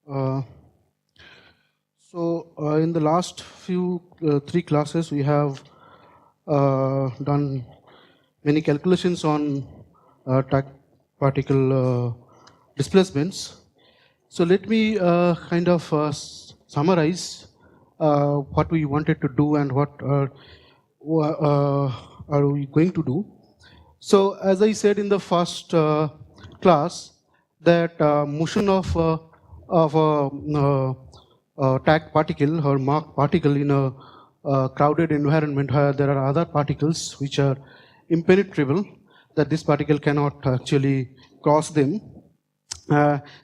Uh, in the last few three classes, we have done many calculations on track particle displacements. So let me kind of summarize what we wanted to do and what are we going to do. So as I said in the first class, that motion of a tag particle or marked particle in a crowded environment where there are other particles which are impenetrable, that this particle cannot actually cross them.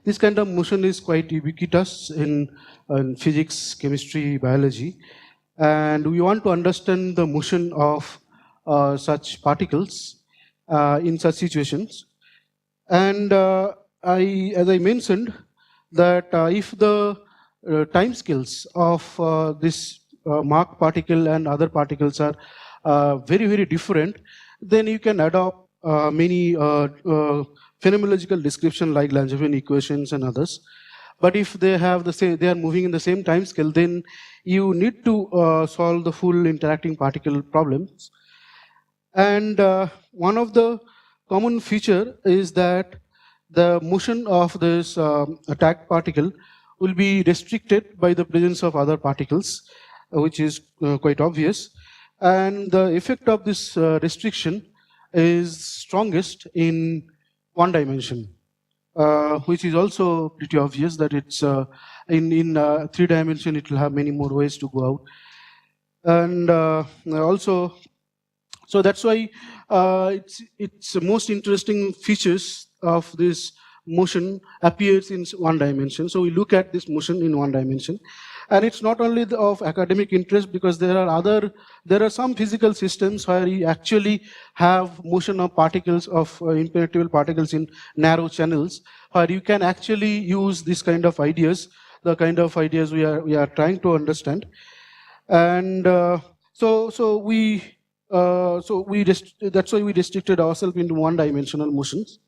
This kind of motion is quite ubiquitous in physics, chemistry, biology, and we want to understand the motion of such particles in such situations. And as I mentioned, that if the time scales of this marked particle and other particles are very, very different, then you can adopt many phenomenological description like Langevin equations and others. But if they have the same, they are moving in the same time scale, then you need to solve the full interacting particle problems. And one of the common feature is that the motion of this attack particle will be restricted by the presence of other particles, which is quite obvious. And the effect of this restriction is strongest in one dimension, which is also pretty obvious that it's in 3 dimension, it will have many more ways to go out. And also, so that's why it's the most interesting features of this motion appears in one dimension. So we look at this motion in one dimension. And it's not only of academic interest, because there are some physical systems where you actually have motion of particles, of impenetrable particles in narrow channels, where you can actually use this kind of ideas, the kind of ideas we are trying to understand. And that's why we restricted ourselves into one-dimensional motions.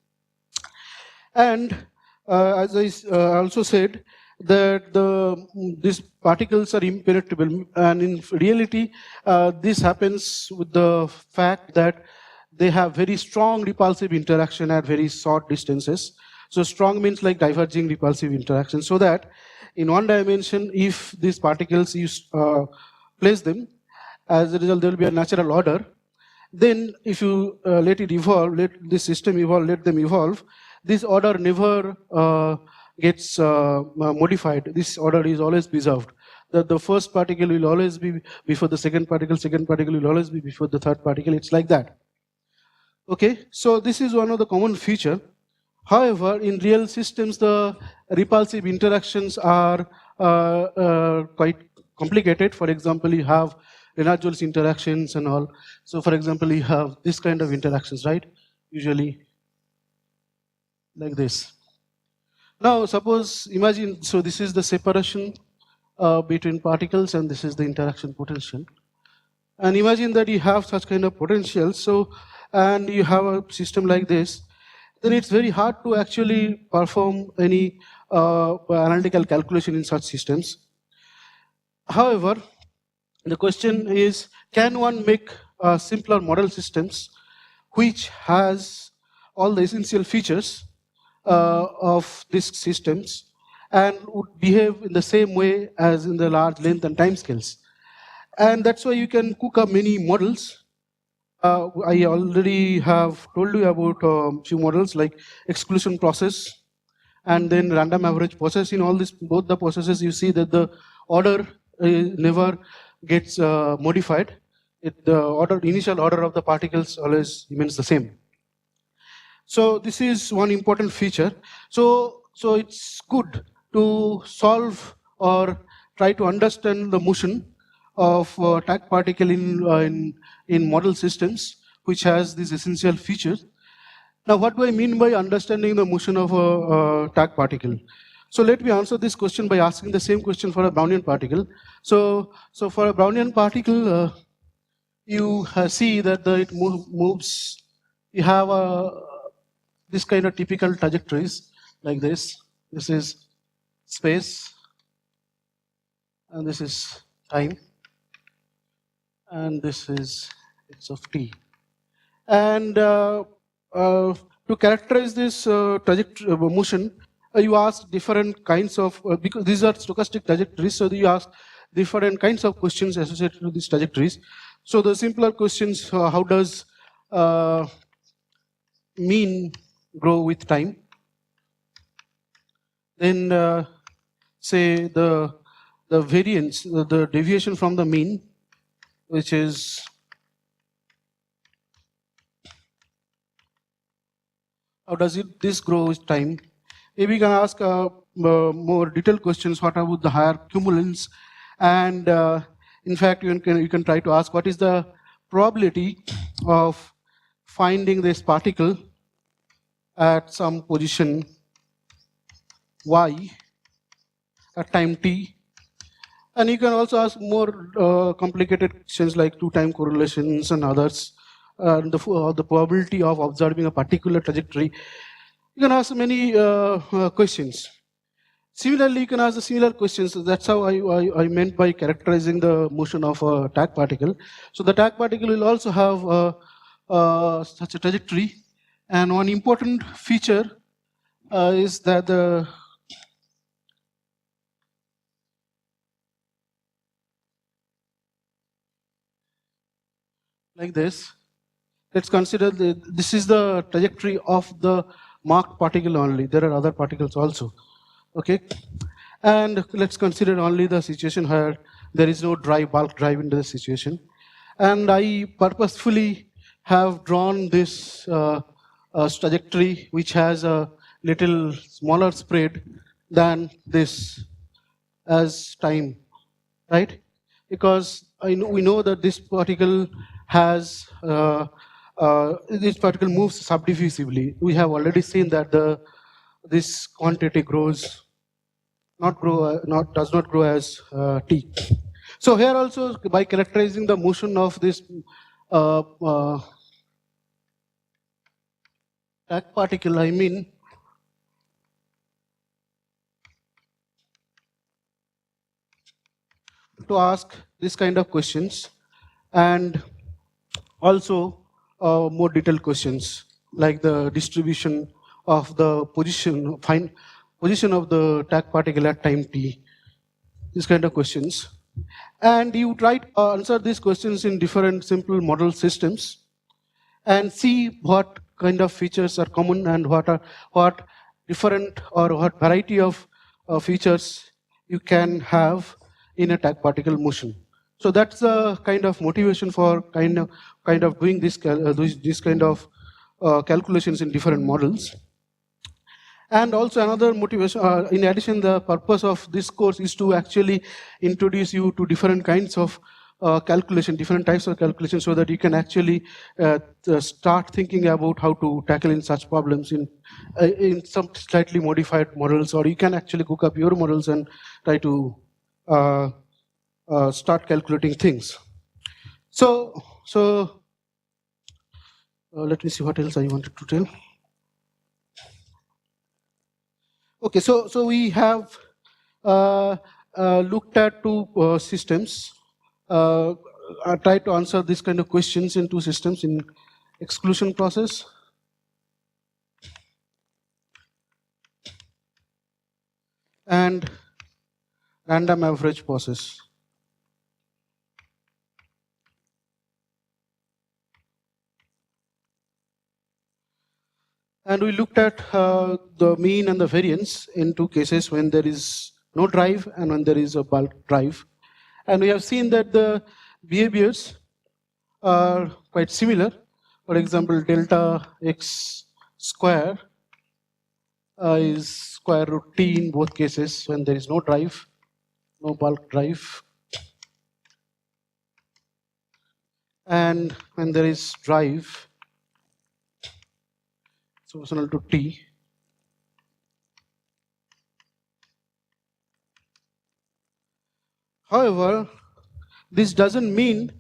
And as I also said, that these particles are impenetrable, and in reality, this happens with the fact that they have very strong repulsive interaction at very short distances. So strong means like diverging repulsive interaction, so that in one dimension, if these particles you place them, as a result there will be a natural order. Then if you let it evolve, let this system evolve, let them evolve, this order never gets modified. This order is always preserved. The first particle will always be before the second particle will always be before the third particle. It's like that. Okay, so this is one of the common feature. However, in real systems, the repulsive interactions are quite complicated. For example, you have Reynolds interactions and all. So for example, you have this kind of interactions, right? Usually like this. Now suppose, imagine, so this is the separation between particles, and this is the interaction potential. And imagine that you have such kind of potential, so, and you have a system like this, then it's very hard to actually perform any analytical calculation in such systems. However, the question is, can one make simpler model systems which has all the essential features of these systems and would behave in the same way as in the large length and time scales? And that's why you can cook up many models. I already have told you about a few models like exclusion process and then random average process. In all this, both the processes, you see that the order never gets modified. The initial order of the particles always remains the same. So this is one important feature. So it's good to solve or try to understand the motion of tag particle in model systems, which has these essential features. Now, what do I mean by understanding the motion of a tag particle? So let me answer this question by asking the same question for a Brownian particle. So for a Brownian particle, you see that it moves. You have this kind of typical trajectories like this. This is space, and this is time, and this is x of t. And to characterize this trajectory motion, you ask different kinds of, because these are stochastic trajectories, so you ask different kinds of questions associated with these trajectories. So the simpler questions, how does mean grow with time? Then say the variance, the deviation from the mean, which is how does this grow with time? Maybe we can ask more detailed questions. What about the higher cumulants? And in fact, you can try to ask what is the probability of finding this particle at some position y at time t. And you can also ask more complicated questions like two-time correlations and others. The probability of observing a particular trajectory. You can ask many questions. Similarly, you can ask the similar questions. That's how I meant by characterizing the motion of a TAC particle. So the TAC particle will also have such a trajectory. And one important feature is that like this. Let's consider this is the trajectory of the marked particle only. There are other particles also. Okay, and let's consider only the situation where there is no bulk drive into the situation. And I purposefully have drawn this trajectory which has a little smaller spread than this as time, right? Because we know that this particle has this particle moves subdivisively. We have already seen that this quantity does not grow as t. So here also, by characterizing the motion of this TAC particle, I mean to ask this kind of questions, and also more detailed questions like the distribution of the position of the TAC particle at time t, these kind of questions. And you try to answer these questions in different simple model systems and see what kind of features are common and what different or what variety of features you can have in a TAC particle motion. So that's the kind of motivation for kind of doing this kind of calculations in different models. And also another motivation, in addition, the purpose of this course is to actually introduce you to different kinds of calculation, different types of calculation, so that you can actually start thinking about how to tackle in such problems in some slightly modified models, or you can actually cook up your models and try to start calculating things. So let me see what else I wanted to tell. Okay, so we have looked at two systems. I tried to answer this kind of questions in two systems, in exclusion process and random average process. And we looked at the mean and the variance in two cases, when there is no drive and when there is a bulk drive. And we have seen that the behaviors are quite similar. For example, delta x square is square root t in both cases when there is no drive, no bulk drive. And when there is drive, it's proportional to t. However, this doesn't mean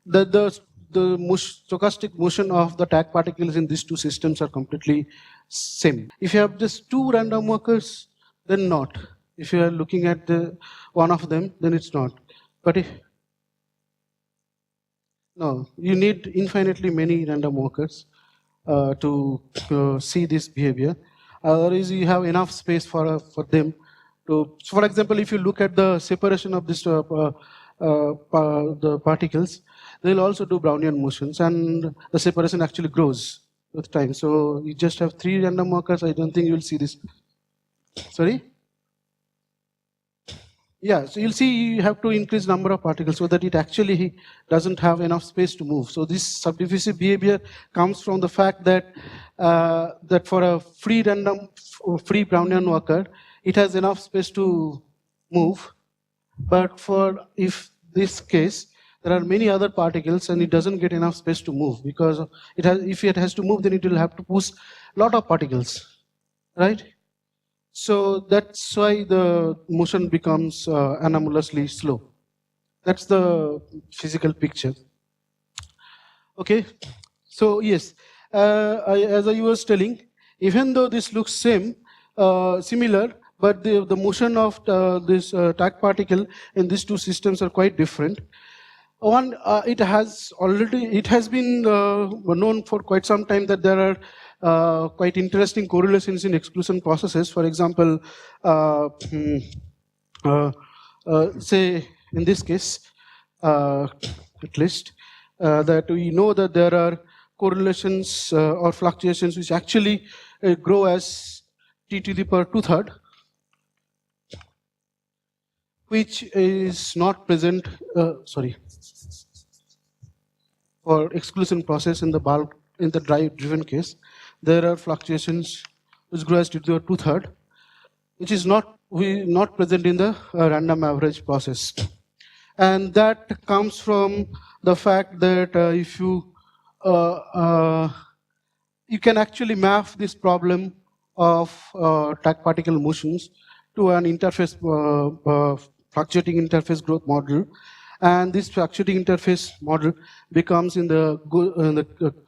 that the stochastic motion of the TAC particles in these two systems are completely same. If you have just two random workers, then not. If you are looking at the one of them, then it's not. But if no, you need infinitely many random walkers to see this behavior. Otherwise, you have enough space for them to. So for example, if you look at the separation of this the particles, they'll also do Brownian motions, and the separation actually grows with time. So you just have 3 random walkers. I don't think you'll see this. Sorry. Yeah, so you'll see you have to increase number of particles so that it actually doesn't have enough space to move. So this subdiffusive behavior comes from the fact that that for a free Brownian walker, it has enough space to move. But for if this case, there are many other particles and it doesn't get enough space to move, because it has, if it has to move, then it will have to push a lot of particles, right? So that's why the motion becomes anomalously slow. That's the physical picture. Okay, so yes, as I was telling, even though this looks similar, but the motion of this tag particle in these two systems are quite different. One, it has been known for quite some time that there are quite interesting correlations in exclusion processes. For example, say in this case, at least, that we know that there are correlations or fluctuations which actually grow as t to the power 2/3, which is not present, for exclusion process in the bulk, in the driven case. There are fluctuations which grow as to the 2/3, which is not present in the random average process. And that comes from the fact that if you you can actually map this problem of tag particle motions to an interface, fluctuating interface growth model. And this fluctuating interface model becomes in the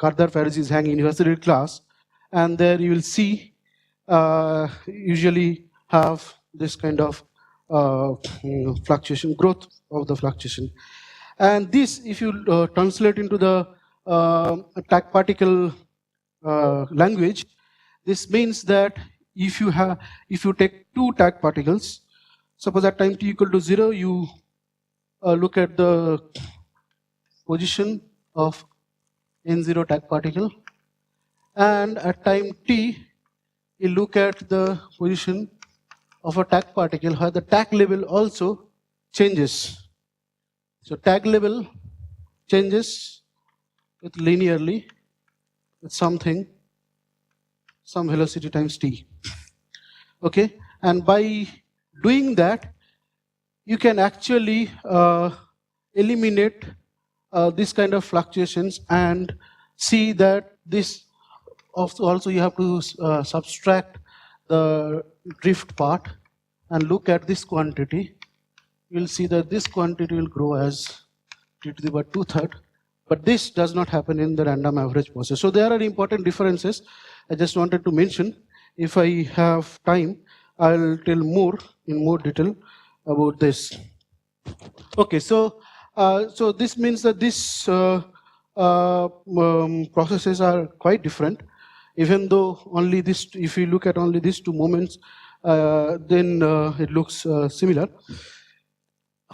Kardar-Farisi's Hang University class. And there you will see usually have this kind of fluctuation, growth of the fluctuation. And this, if you translate into the tag particle language, this means that if you take 2 tag particles, suppose at time t equal to 0, you look at the position of n0 tag particle, and at time t, you look at the position of a tag particle where the tag level also changes. So tag level changes with linearly with some velocity times t. Okay, and by doing that, you can actually eliminate this kind of fluctuations and see that this also you have to subtract the drift part and look at this quantity. You'll see that this quantity will grow as t to the power 2/3, but this does not happen in the random average process. So there are important differences. I just wanted to mention. If I have time, I'll tell more in more detail about this. Okay, so so this means that these processes are quite different. Even though only this, if you look at only these 2 moments, then it looks similar.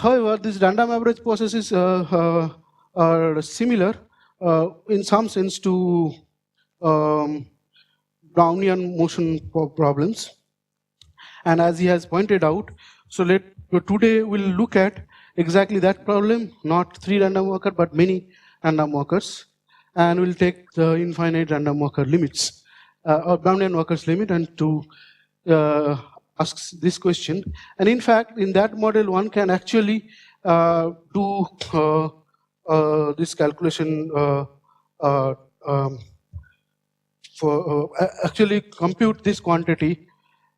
However, these random average processes are similar in some sense to Brownian motion problems. And as he has pointed out, so today we'll look at exactly that problem, not 3 random walker, but many random walkers. And we'll take the infinite random walker limits, or Brownian walkers limit, and to ask this question. And in fact, in that model, one can actually do this calculation for actually compute this quantity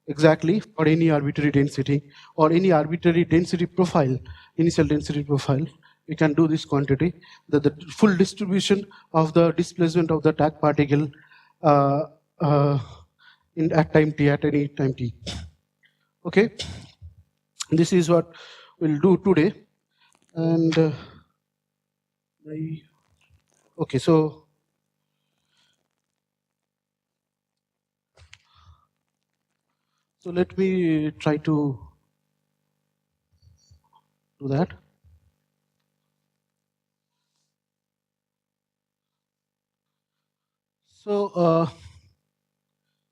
exactly for any arbitrary density or any arbitrary density profile, initial density profile. We can do this quantity, the full distribution of the displacement of the tag particle at time t, at any time t. Okay. This is what we'll do today. And okay, so let me try to do that. So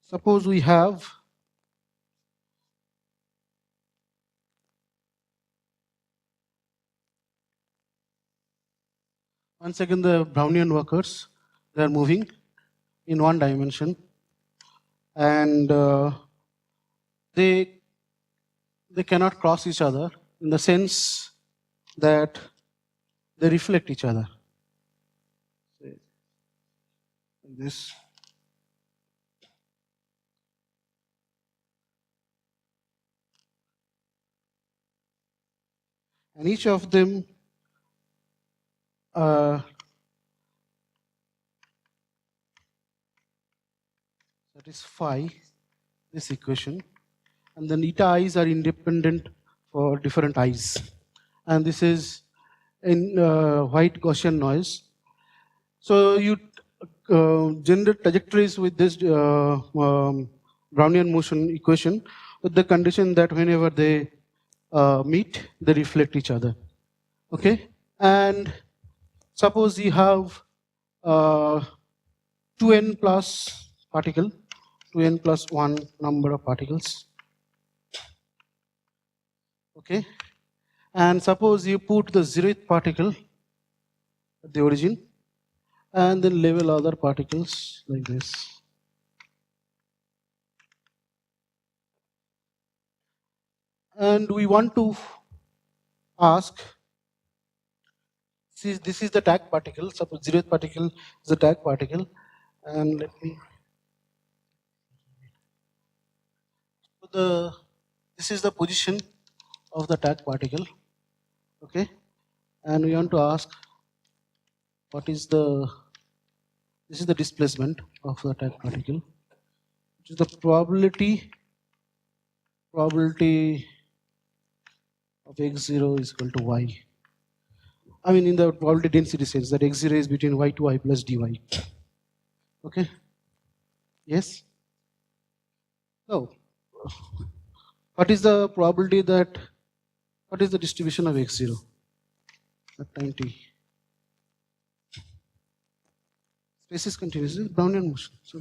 suppose we have once again the Brownian workers, they are moving in one dimension, and they cannot cross each other in the sense that they reflect each other. Like this. And each of them satisfy this equation, and then eta i's are independent for different i's, and this is in white Gaussian noise. So you generate trajectories with this Brownian motion equation with the condition that whenever they meet, they reflect each other. Okay, and suppose you have 2n plus particle, 2n plus 1 number of particles. Okay, and suppose you put the 0th particle at the origin, and then label other particles like this. And we want to ask, this is the tag particle, suppose 0th particle is the tag particle, and let me, this is the position of the tag particle, okay, and we want to ask what is this is the displacement of the tag particle, which is the probability of x0 is equal to y. I mean, in the probability density sense, that x0 is between y2i plus dy. Okay? Yes? So, what is the probability that, what is the distribution of x0 at time t? Space is continuous, this is Brownian motion. So,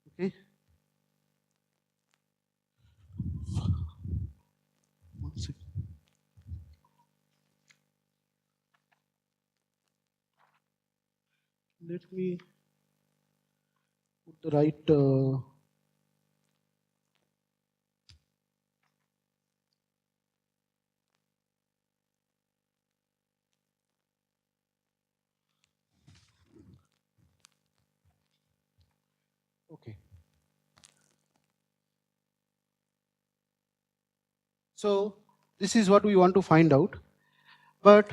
okay? One second. Let me put the right okay. So this is what we want to find out, but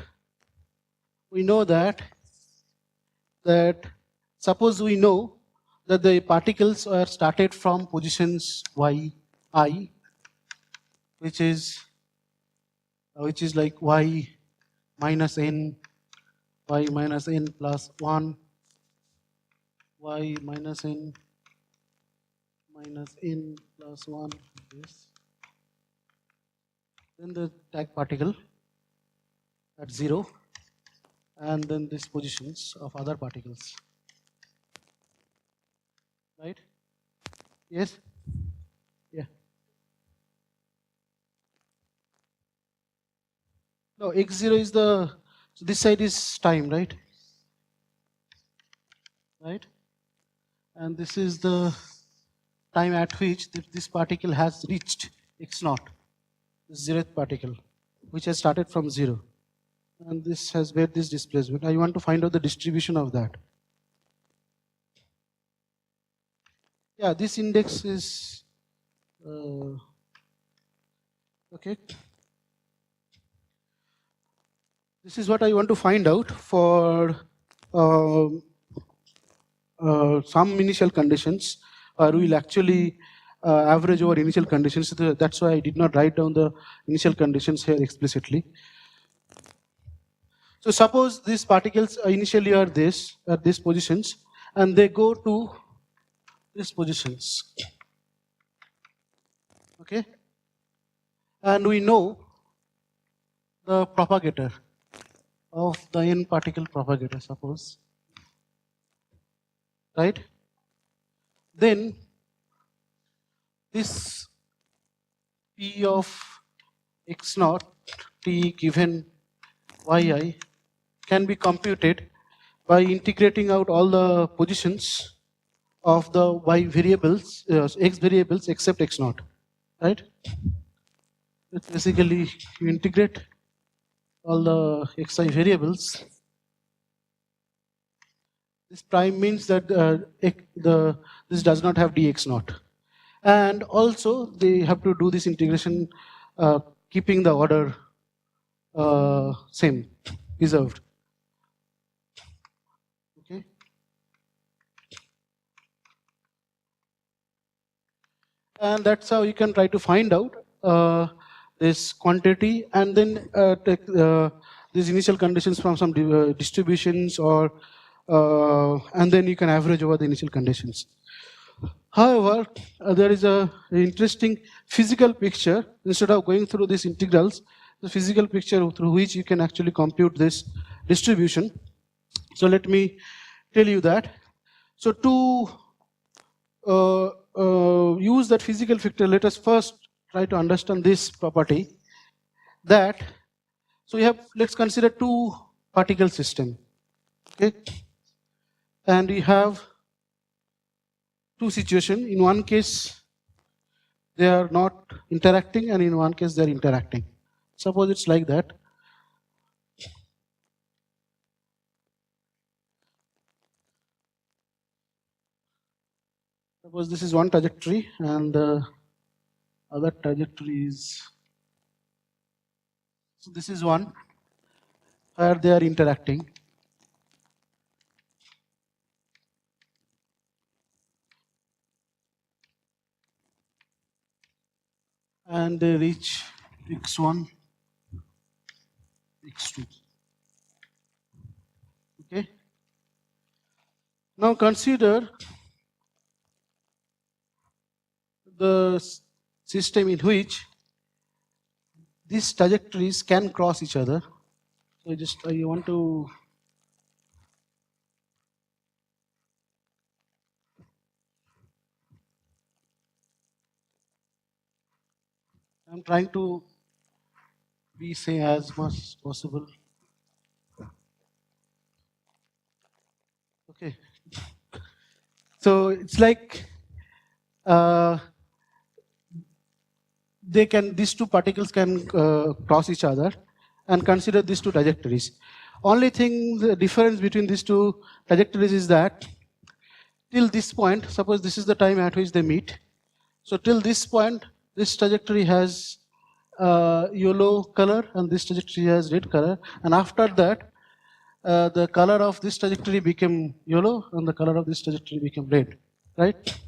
we know that suppose we know that the particles are started from positions yi, which is like y minus n plus 1, y minus n plus 1, this. Then the tag particle at 0, and then these positions of other particles. Right? Yes? Yeah. No, x0 is the, so this side is time, right? Right? And this is the time at which this particle has reached x0, this 0th particle, which has started from 0. And this has made this displacement. I want to find out the distribution of that. Yeah, this index is okay. This is what I want to find out for some initial conditions, or we'll actually average over initial conditions. That's why I did not write down the initial conditions here explicitly. So suppose these particles initially are at these positions, and they go to these positions. Okay, and we know the propagator of the n particle propagator, suppose, right? Then this P of x naught t given yi can be computed by integrating out all the positions of the y variables, x variables except x naught, right? It's basically you integrate all the xi variables. This prime means that this does not have dx naught. And also they have to do this integration keeping the order same, preserved. Okay. And that's how you can try to find out this quantity, and then take these initial conditions from some distributions, or and then you can average over the initial conditions. However, there is a interesting physical picture. Instead of going through these integrals, the physical picture through which you can actually compute this distribution. So let me tell you that. So to use that physical picture, let us first try to understand this property. That so we have, let's consider two particle system. Okay, and we have two situations. In one case, they are not interacting, and in one case, they are interacting. Suppose it's like that. Suppose this is one trajectory, and the other trajectory is. So this is one where they are interacting. And they reach x1, x2. Okay. Now consider the system in which these trajectories can cross each other. So I want to I'm trying to be say as much as possible. Okay. So it's like these two particles can cross each other, and consider these two trajectories. Only thing, the difference between these two trajectories is that till this point, suppose this is the time at which they meet. So till this point, this trajectory has yellow color, and this trajectory has red color. And after that, the color of this trajectory became yellow, and the color of this trajectory became red, right?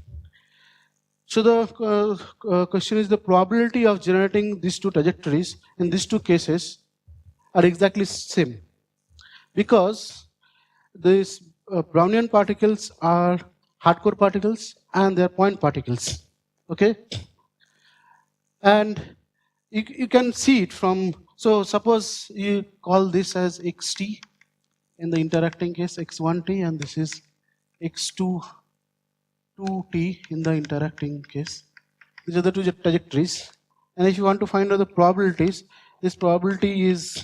So the question is, the probability of generating these two trajectories in these two cases are exactly same, because these Brownian particles are hardcore particles and they are point particles. Okay, and you can see it from. So suppose you call this as xt in the interacting case, x1t, and this is x2 2t in the interacting case. These are the two trajectories. And if you want to find out the probabilities, this probability is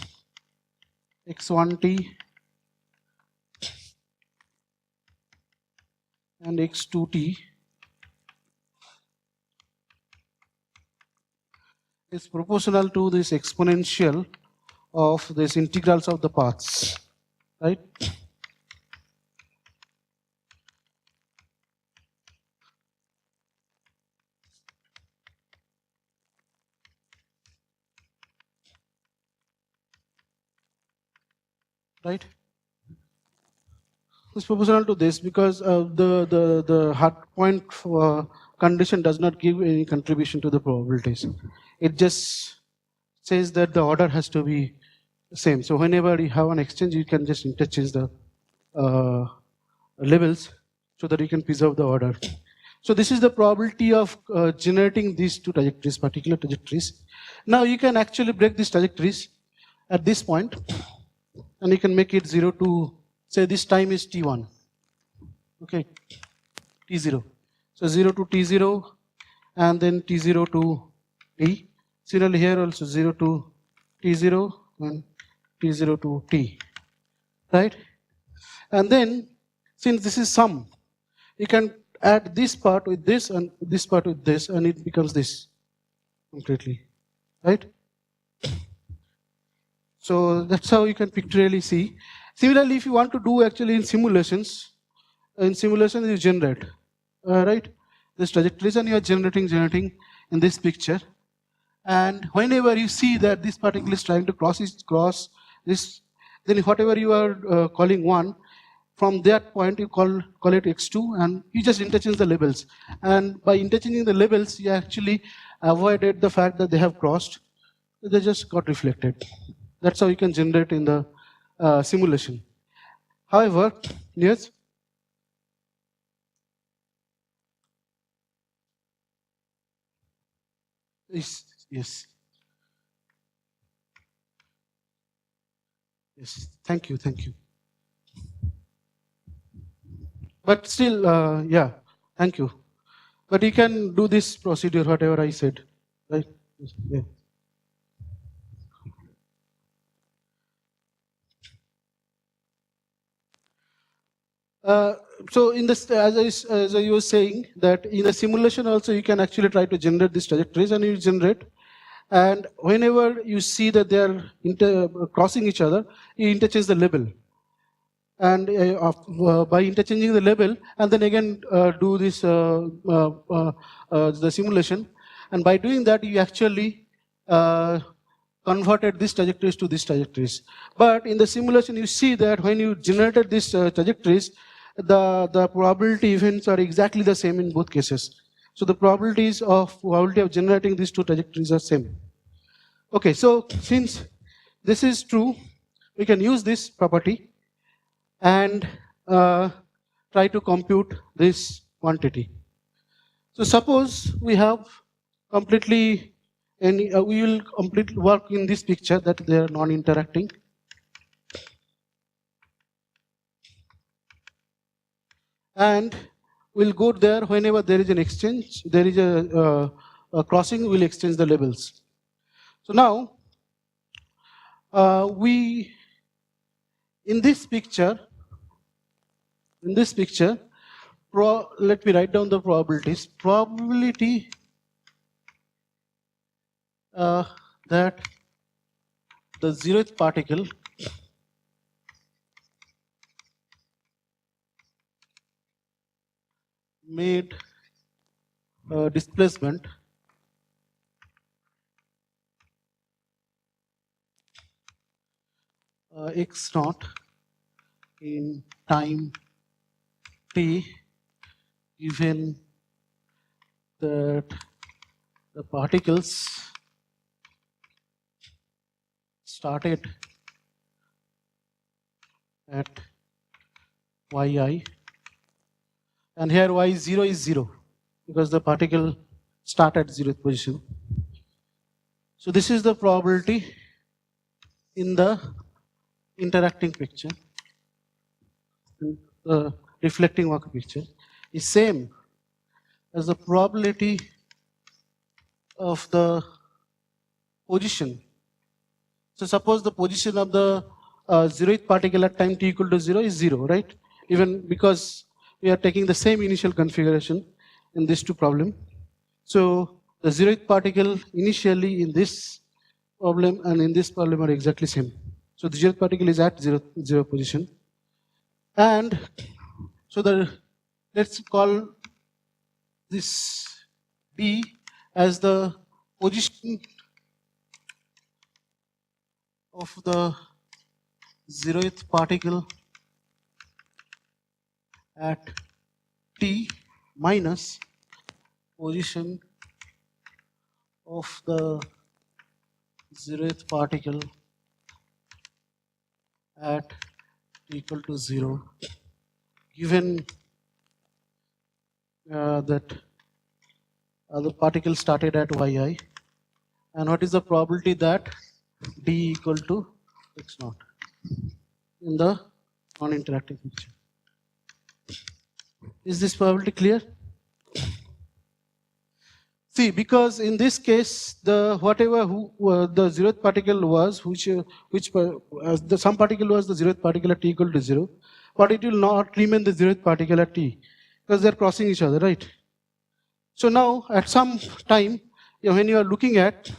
x1t and x2t is proportional to this exponential of this integrals of the paths, right? Right? It's proportional to this, because the hard point condition does not give any contribution to the probabilities. It just says that the order has to be same. So whenever you have an exchange, you can just interchange the labels so that you can preserve the order. So this is the probability of generating these two trajectories, particular trajectories. Now you can actually break these trajectories at this point, and you can make it 0 to, say this time is t1, okay, t0. So 0 to t0, and then t0 to t. Similarly here also 0 to t0 and t0 to t, right? And then since this is sum, you can add this part with this and this part with this, and it becomes this completely, right? So that's how you can pictorially see. Similarly, if you want to do actually in simulations you generate, right? This trajectories, and you are generating in this picture. And whenever you see that this particle is trying to cross this, then whatever you are calling 1, from that point you call it x2, and you just interchange the labels. And by interchanging the labels, you actually avoided the fact that they have crossed. They just got reflected. That's how you can generate in the simulation. However, yes? Yes. Yes, thank you. But still, yeah, thank you. But you can do this procedure, whatever I said, right? Yeah. So in this, as I was saying, that in the simulation also you can actually try to generate these trajectories, and you generate. And whenever you see that they are crossing each other, you interchange the label. And by interchanging the label, and then again do this the simulation. And by doing that, you actually converted these trajectories to these trajectories. But in the simulation, you see that when you generated these trajectories, the probability events are exactly the same in both cases. So the probability of generating these two trajectories are same. Okay, so since this is true, we can use this property and try to compute this quantity. So suppose we have completely, we will completely work in this picture that they are non-interacting. And we'll go there whenever there is an exchange, there is a crossing, we'll exchange the labels. So now, in this picture, let me write down the probabilities. Probability that the zeroth particle made displacement x naught in time t, given that the particles started at yi, and here y0 is 0 because the particle start at 0th position. So this is the probability in the interacting picture. The reflecting work picture is same as the probability of the position. So suppose the position of the zeroth particle at time t equal to 0 is 0, right? Even because we are taking the same initial configuration in these two problems. So the zeroth particle initially in this problem and in this problem are exactly same. So the zeroth particle is at 0 position. And so let's call this D as the position of the zeroth particle at t minus position of the zeroth particle at t equal to 0, given that the particle started at yi, and what is the probability that d equal to x naught in the non-interacting picture. Is this probability clear? See, because in this case, the whatever the zeroth particle was, some particle was the zeroth particle at t equal to 0, but it will not remain the zeroth particle at t, because they are crossing each other, right? So now, at some time, when you are looking at,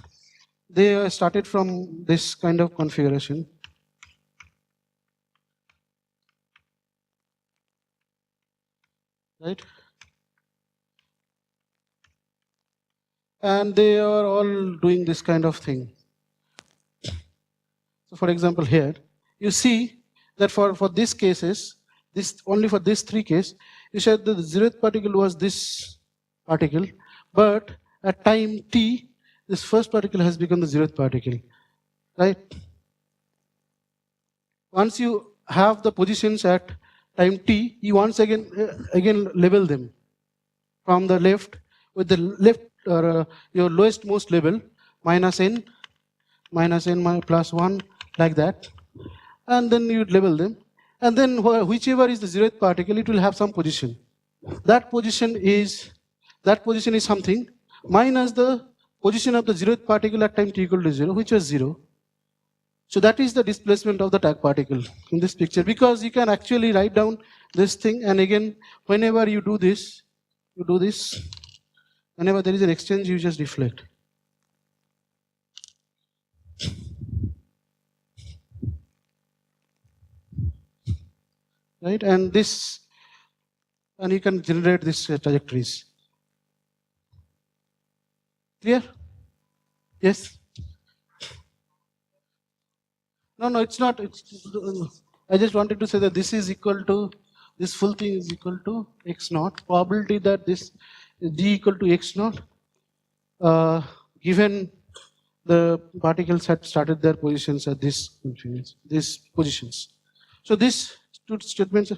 they started from this kind of configuration. Right? And they are all doing this kind of thing. So for example here, you see that for these cases, only for these three cases, you said that the zeroth particle was this particle, but at time t, this first particle has become the zeroth particle, right? Once you have the positions at time t, you once again label them from the left with the left your lowest most label minus n plus 1 like that, and then you label them, and then whichever is the zeroth particle, it will have some position. That position is something minus the position of the zeroth particle at time t equal to 0, which was 0. So that is the displacement of the tag particle in this picture, because you can actually write down this thing, and again, whenever you do this, whenever there is an exchange, you just deflect. Right, and you can generate these trajectories. Clear? Yes? No, it's not. I just wanted to say that this is equal to, this full thing is equal to x naught. Probability that this d equal to x naught, given the particles had started their positions at these positions. So these two statements.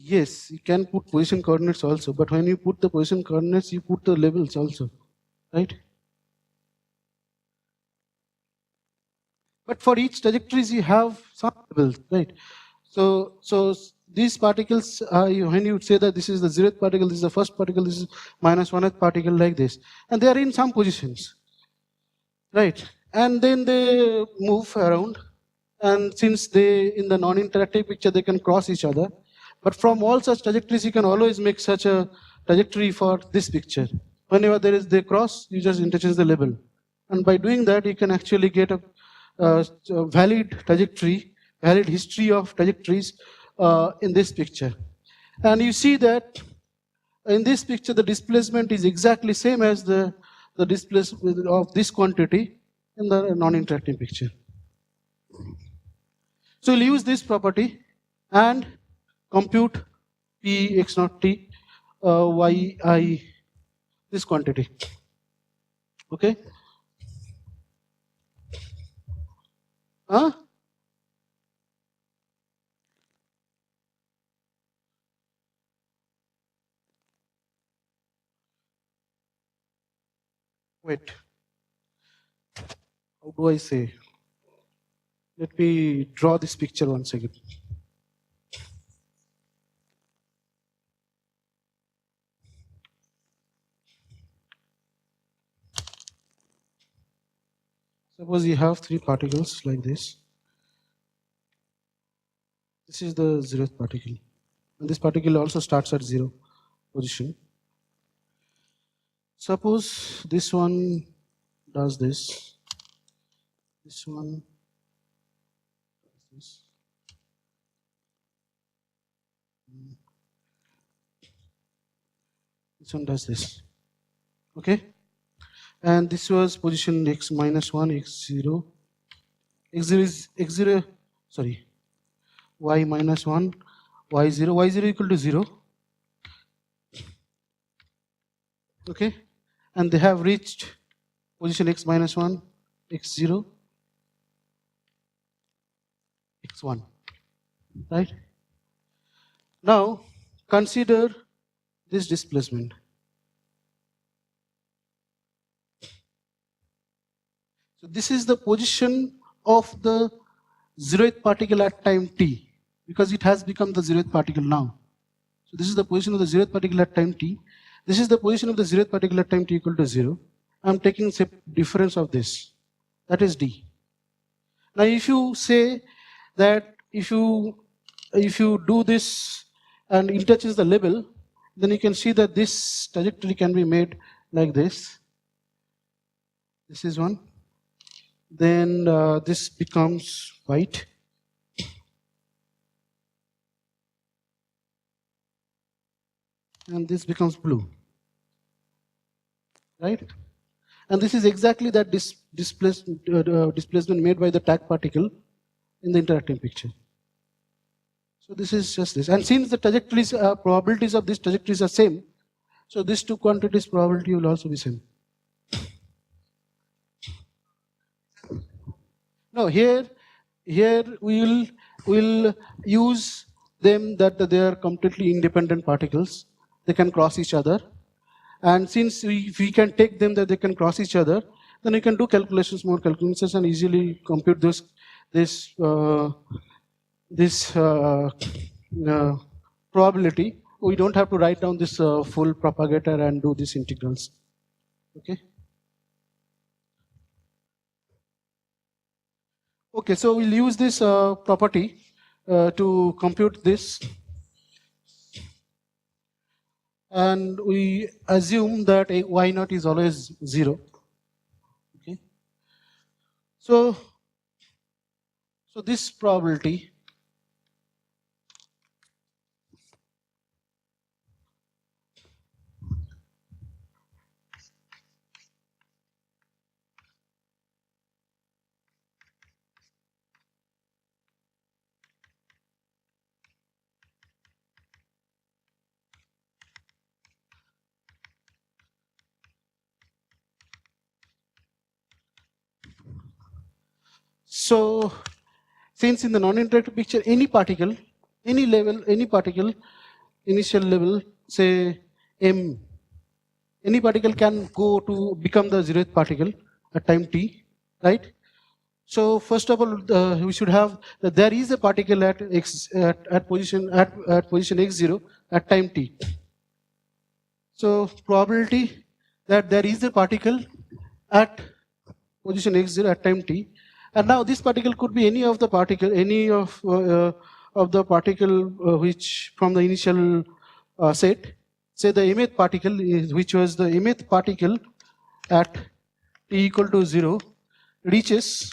Yes, you can put position coordinates also, but when you put the position coordinates, you put the labels also, right? But for each trajectories, you have some labels, right? So these particles, when you say that this is the zeroth particle, this is the first particle, this is minus 1th particle, like this, and they are in some positions, right? And then they move around, and since they, in the non-interactive picture, they can cross each other. But from all such trajectories, you can always make such a trajectory for this picture. Whenever they cross, you just interchange the label. And by doing that, you can actually get a valid trajectory, valid history of trajectories in this picture. And you see that in this picture, the displacement is exactly same as the displacement of this quantity in the non-interacting picture. So we'll use this property and compute p x naught t yi, this quantity. Okay? Huh? Wait. How do I say? Let me draw this picture once again. Suppose you have three particles like this. This is the zeroth particle. And this particle also starts at 0 position. Suppose this one does this. This one does this. This one does this. Okay? And this was position x minus 1, x0. X0 is, sorry. y minus 1, y0 equal to 0. Okay, and they have reached position x minus 1, x0, x1, right? Now consider this displacement. So this is the position of the 0th particle at time t, because it has become the 0th particle now. So this is the position of the 0th particle at time t. This is the position of the 0th particle at time t equal to 0. I'm taking the difference of this. That is d. Now if you say that if you do this and interchange the label, then you can see that this trajectory can be made like this. This is one. Then this becomes white. And this becomes blue. Right? And this is exactly that displacement made by the tag particle in the interacting picture. So this is just this. And since the trajectories, probabilities of these trajectories are same, so these two quantities probability will also be same. Now here we will use them that they are completely independent particles. They can cross each other. And since we can take them that they can cross each other, then we can do more calculations, and easily compute this probability. We don't have to write down this full propagator and do these integrals. Okay. Okay, so we'll use this property to compute this. And we assume that y naught is always 0. Okay. So this probability So, since in the non-interactive picture, any particle, any level, any particle, initial level, say m, any particle can go to become the 0th particle at time t, right? So first of all, we should have that there is a particle at position x0 at time t. So probability that there is a particle at position x0 at time t. And now this particle could be any of the particle, the particle which from the initial set. Say the mth particle, which was the mth particle at t equal to 0, reaches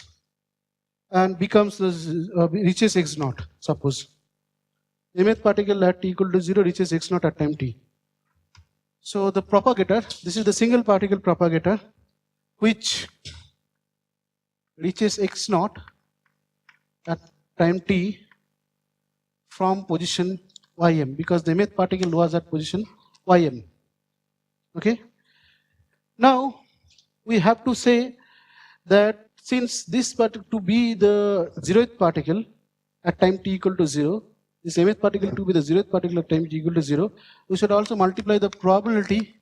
and becomes reaches x naught. Suppose mth particle at t equal to 0 reaches x naught at time t. So the propagator, this is the single particle propagator, which reaches x naught at time t from position ym, because the mth particle was at position ym. Okay. Now we have to say that since this particle to be the 0th particle at time t equal to 0, this mth particle to be the 0th particle at time t equal to 0, we should also multiply the probability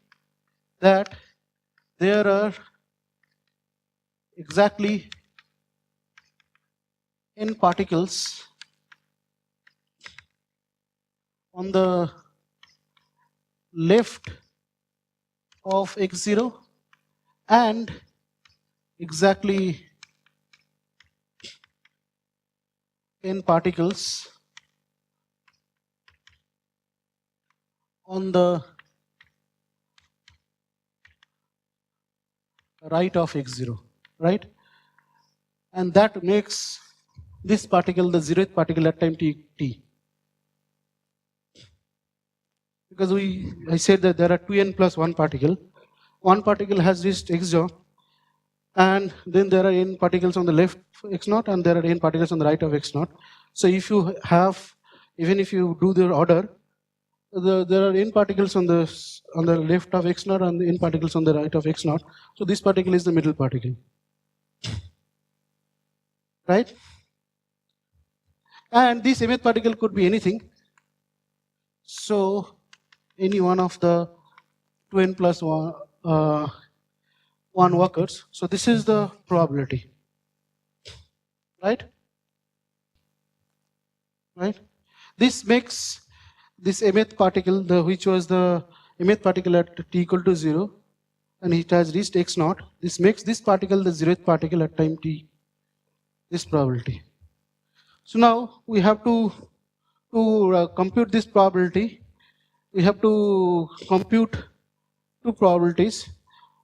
that there are exactly n particles on the left of x0 and exactly n particles on the right of x0, right? And that makes this particle the 0th particle at time t. Because I said that there are 2n plus 1 particle. One particle has reached x0, and then there are n particles on the left x0, and there are n particles on the right of x0. So if you have, even if you do the order, there are n particles on the left of x naught and n particles on the right of x naught. So this particle is the middle particle, right? And this mth particle could be anything. So any one of the 2n plus 1 workers. So this is the probability, right? Right. This makes this mth particle, which was the mth particle at t equal to 0, and it has reached x naught. This makes this particle the 0th particle at time t. This probability. So now we have to compute this probability. We have to compute two probabilities.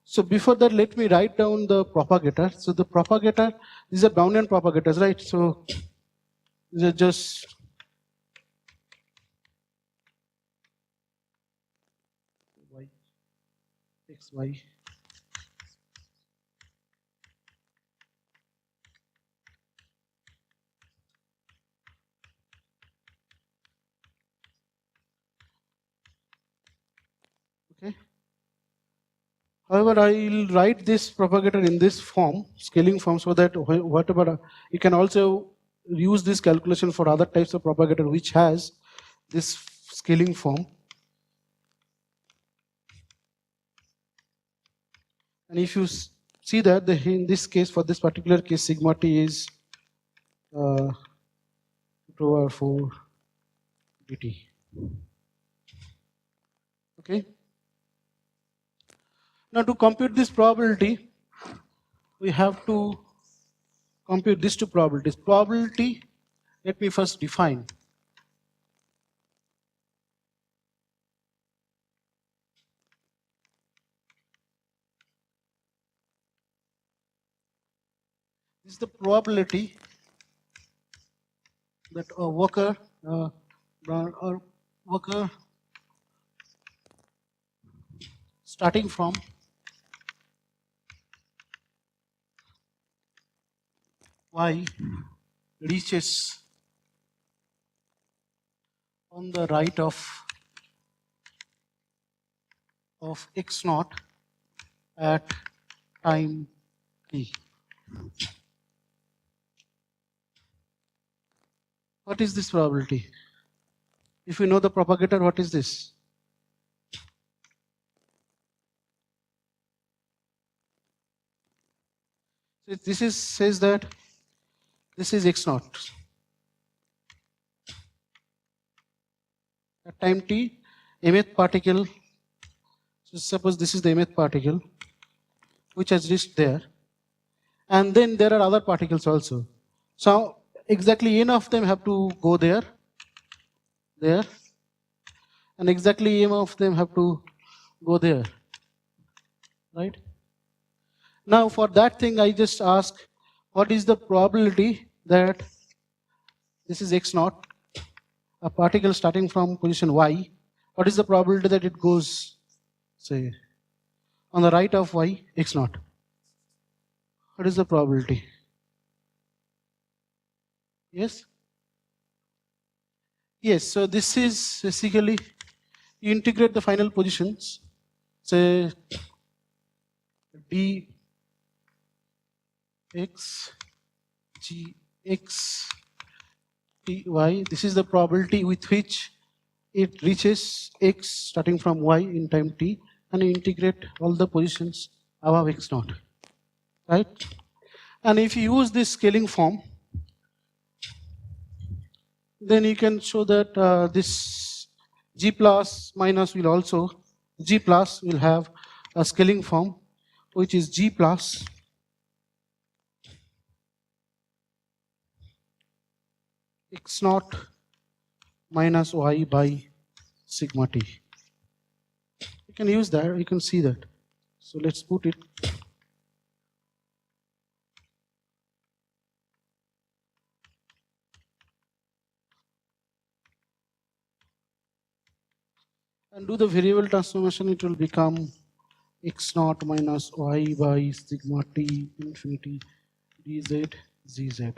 So before that, let me write down the propagator. So the propagator, these are Brownian propagators, right? So these are just y, x, y. Okay. However, I will write this propagator in this form, scaling form, so that whatever you can also use this calculation for other types of propagator which has this scaling form. And if you see that in this case, for this particular case, sigma t is 2 over 4 dt. Okay. Now to compute this probability, we have to compute these two probabilities. Probability, let me first define. This is the probability that a worker starting from y reaches on the right of x naught at time t. What is this probability? If we know the propagator, what is this? This says that this is x naught. At time t, mth particle, so suppose this is the mth particle which has reached there, and then there are other particles also. So exactly n of them have to go there, and exactly m of them have to go there, right? Now for that thing, I just ask, what is the probability that this is x naught, a particle starting from position y, what is the probability that it goes, say, on the right of y, x naught? What is the probability? Yes? Yes, so this is basically, you integrate the final positions, say d x g x t y, this is the probability with which it reaches x starting from y in time t, and you integrate all the positions above x naught, right? And if you use this scaling form, then you can show that this g plus minus will also, g plus will have a scaling form which is g plus x naught minus y by sigma t. You can use that, you can see that. So let's put it. And do the variable transformation, it will become x naught minus y by sigma t infinity dz zz.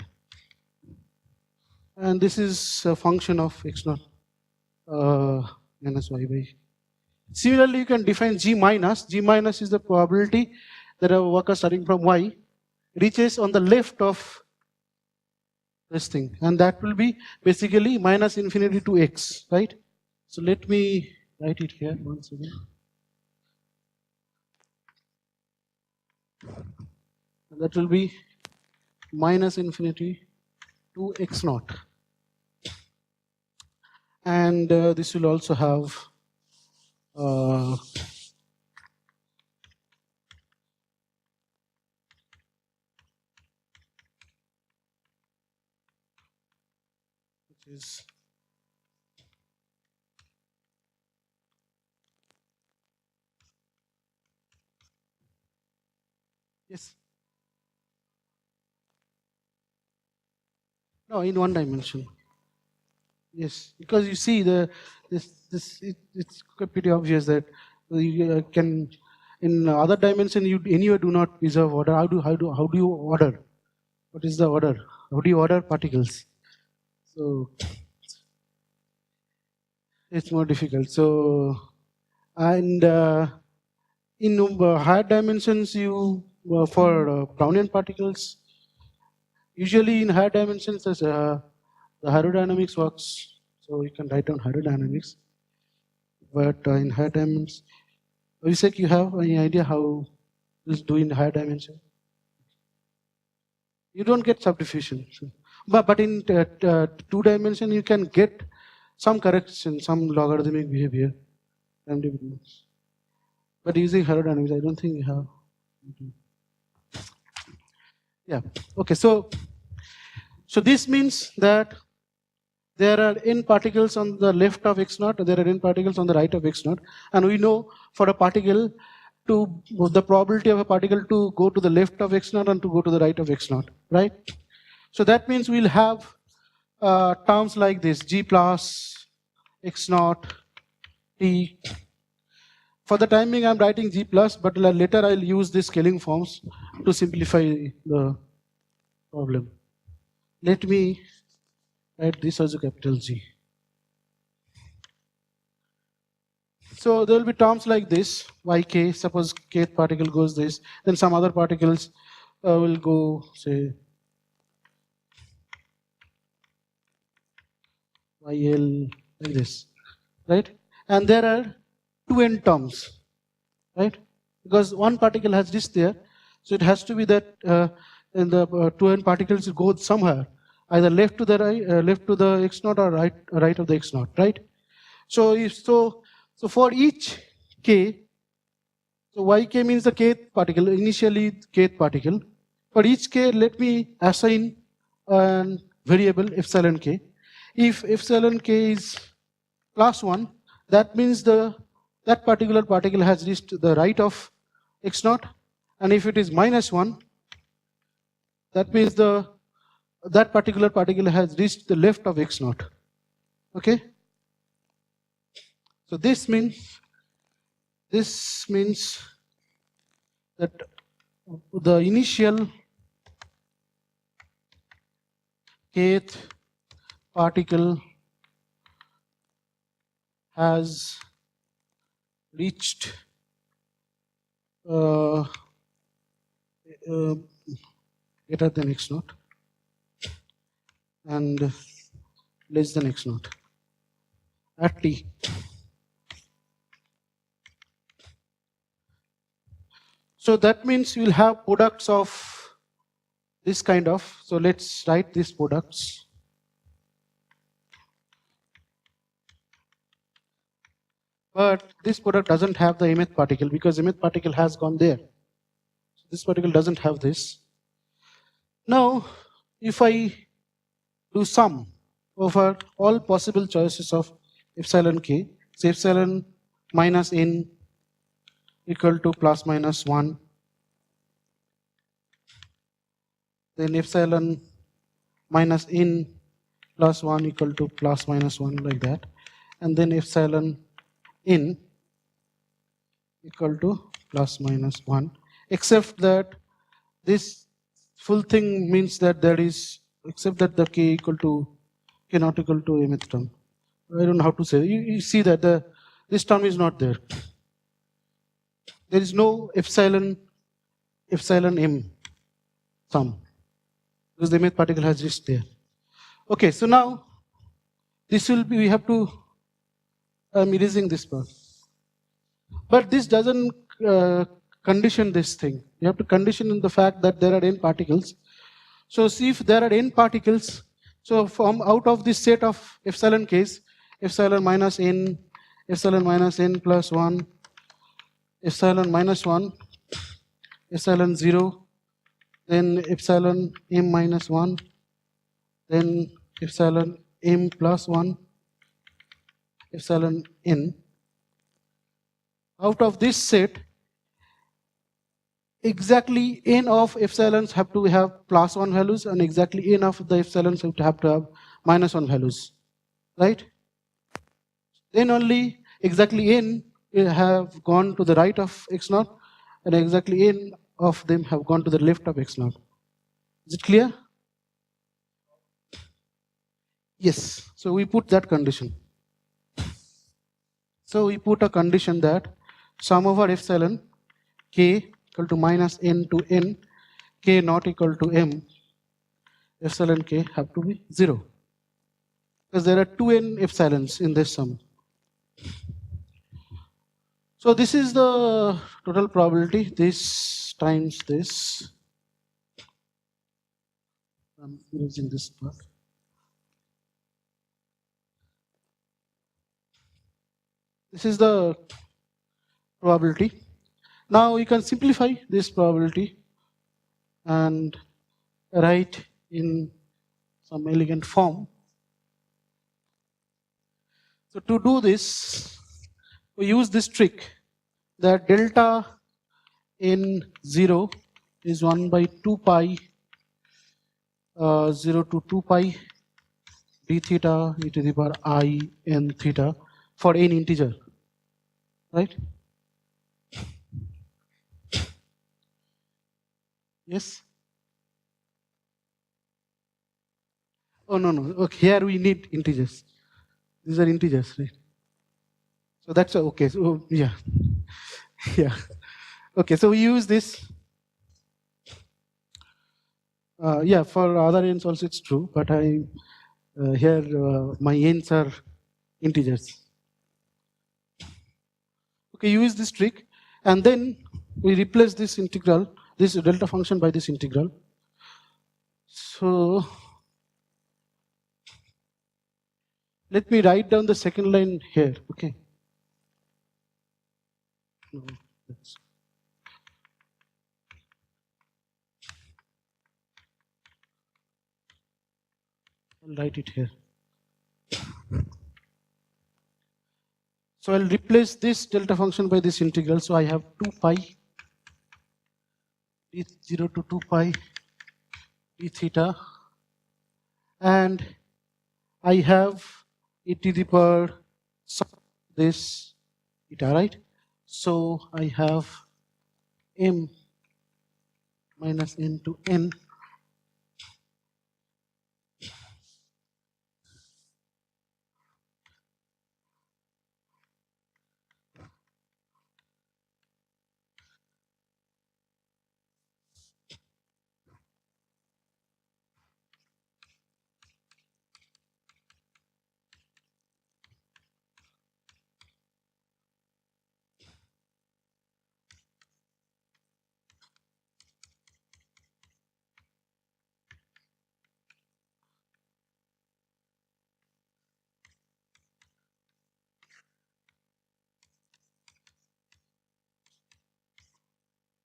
and this is a function of x naught minus y by. Similarly, you can define G minus. G minus is the probability that a worker starting from y reaches on the left of this thing, and that will be basically minus infinity to x, right? So let me write it here once again. And that will be minus infinity to x naught. And this will also have which is yes. No, in one dimension. Yes, because you see it's pretty obvious that you can in other dimension you anyway do not preserve order. How do you order? What is the order? How do you order particles? So it's more difficult. So and in higher dimensions, you for Brownian particles, usually in higher dimensions, the hydrodynamics works. So you can write down hydrodynamics. But in higher dimensions, Abhishek, you have any idea how this do in higher dimension? You don't get subdiffusion. So, but in 2 dimension, you can get some correction, some logarithmic behavior. But using hydrodynamics, I don't think you have. Yeah. Okay. So this means that there are n particles on the left of x naught, there are n particles on the right of x naught, and we know for a particle to the probability of a particle to go to the left of x naught and to go to the right of x naught, right? So that means we'll have terms like this: g plus x naught t. For the time being, I'm writing g plus, but later I'll use these scaling forms to simplify the problem. Let me write this as a capital G. So there will be terms like this: yk. Suppose kth particle goes this, then some other particles will go, say, yl, like this, right? And there are 2n terms, right? Because one particle has this there, so it has to be that in the 2n particles go somewhere, either left to the right, left to the x naught, or right of the x naught, right? So so for each k, so yk means the kth particle, initially kth particle. For each k, let me assign a variable epsilon k. If epsilon k is +1, that means that particular particle has reached the right of x naught, and if it is -1, that means that particular particle has reached the left of x naught. Okay. So this means that the initial kth particle has reached greater than x naught and less than x naught at t. So that means we'll have products of this kind of. So let's write these products. But this product doesn't have the mth particle because mth particle has gone there. So this particle doesn't have this. Now, if I do sum over all possible choices of epsilon k, so epsilon minus n equal to ±1, then epsilon minus n plus 1 equal to ±1, like that, and then epsilon n equal to ±1, except that this full thing means that there is, except that the k equal to k not equal to mth term. I don't know how to say. You see that this term is not there. There is no epsilon m sum because the mth particle has reached there. Okay, so now this will be, we have to, I'm erasing this part. But this doesn't condition this thing. You have to condition in the fact that there are n particles. So see if there are n particles, so from out of this set of epsilon case, epsilon minus n plus 1, epsilon minus 1, epsilon 0, then epsilon m minus 1, then epsilon m plus 1, epsilon n. Out of this set, exactly n of epsilons have to have plus 1 values, and exactly n of the epsilons have to have minus 1 values, right? Then only exactly n have gone to the right of x naught, and exactly n of them have gone to the left of x naught. Is it clear? Yes. So we put that condition. So we put a condition that sum over epsilon k equal to minus n to n, k not equal to m, epsilon k have to be 0. Because there are 2n epsilons in this sum. So this is the total probability, this times this. I'm using this part. This is the probability. Now you can simplify this probability and write in some elegant form. So to do this, we use this trick that delta in 0 is 1 by 2 pi 0 to 2 pi d theta e to the power I n theta for n integer, right? Yes? Oh, no. Okay, here we need integers. These are integers, right? So that's okay. So, yeah. Yeah. Okay, so we use this. Yeah, for other ends also it's true, but here my ends are integers. Okay, use this trick, and then we replace this integral, this delta function by this integral. So let me write down the second line here, okay? No, I'll write it here. So I'll replace this delta function by this integral. So I have 2 pi d 0 to 2 pi d theta, and I have e to the power this theta, right? So I have m minus n to n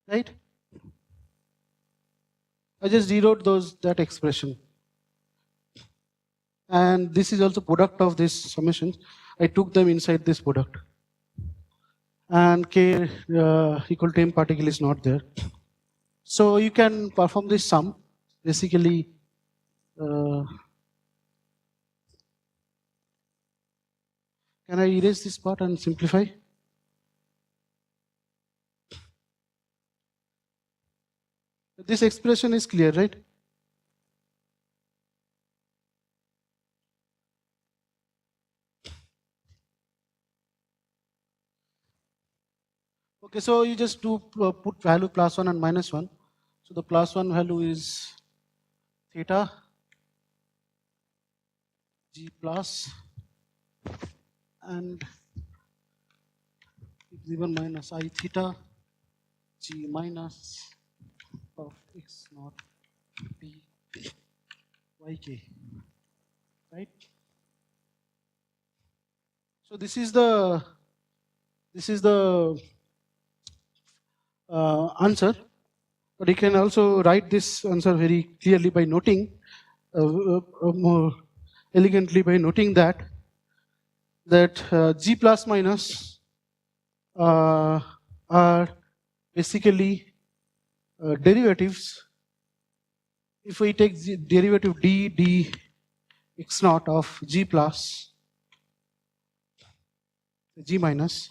right? I just rewrote that expression. And this is also product of these summations. I took them inside this product. And k equal to m particle is not there. So you can perform this sum. Basically, can I erase this part and simplify? This expression is clear, right? Okay, so you just do put value +1 and -1. So the +1 value is theta g plus, and it's given minus I theta g minus of x naught p yk, right? So this is the answer, but you can also write this answer very clearly by noting more elegantly by noting that g plus minus are basically derivatives. If we take the derivative d x naught of g plus g minus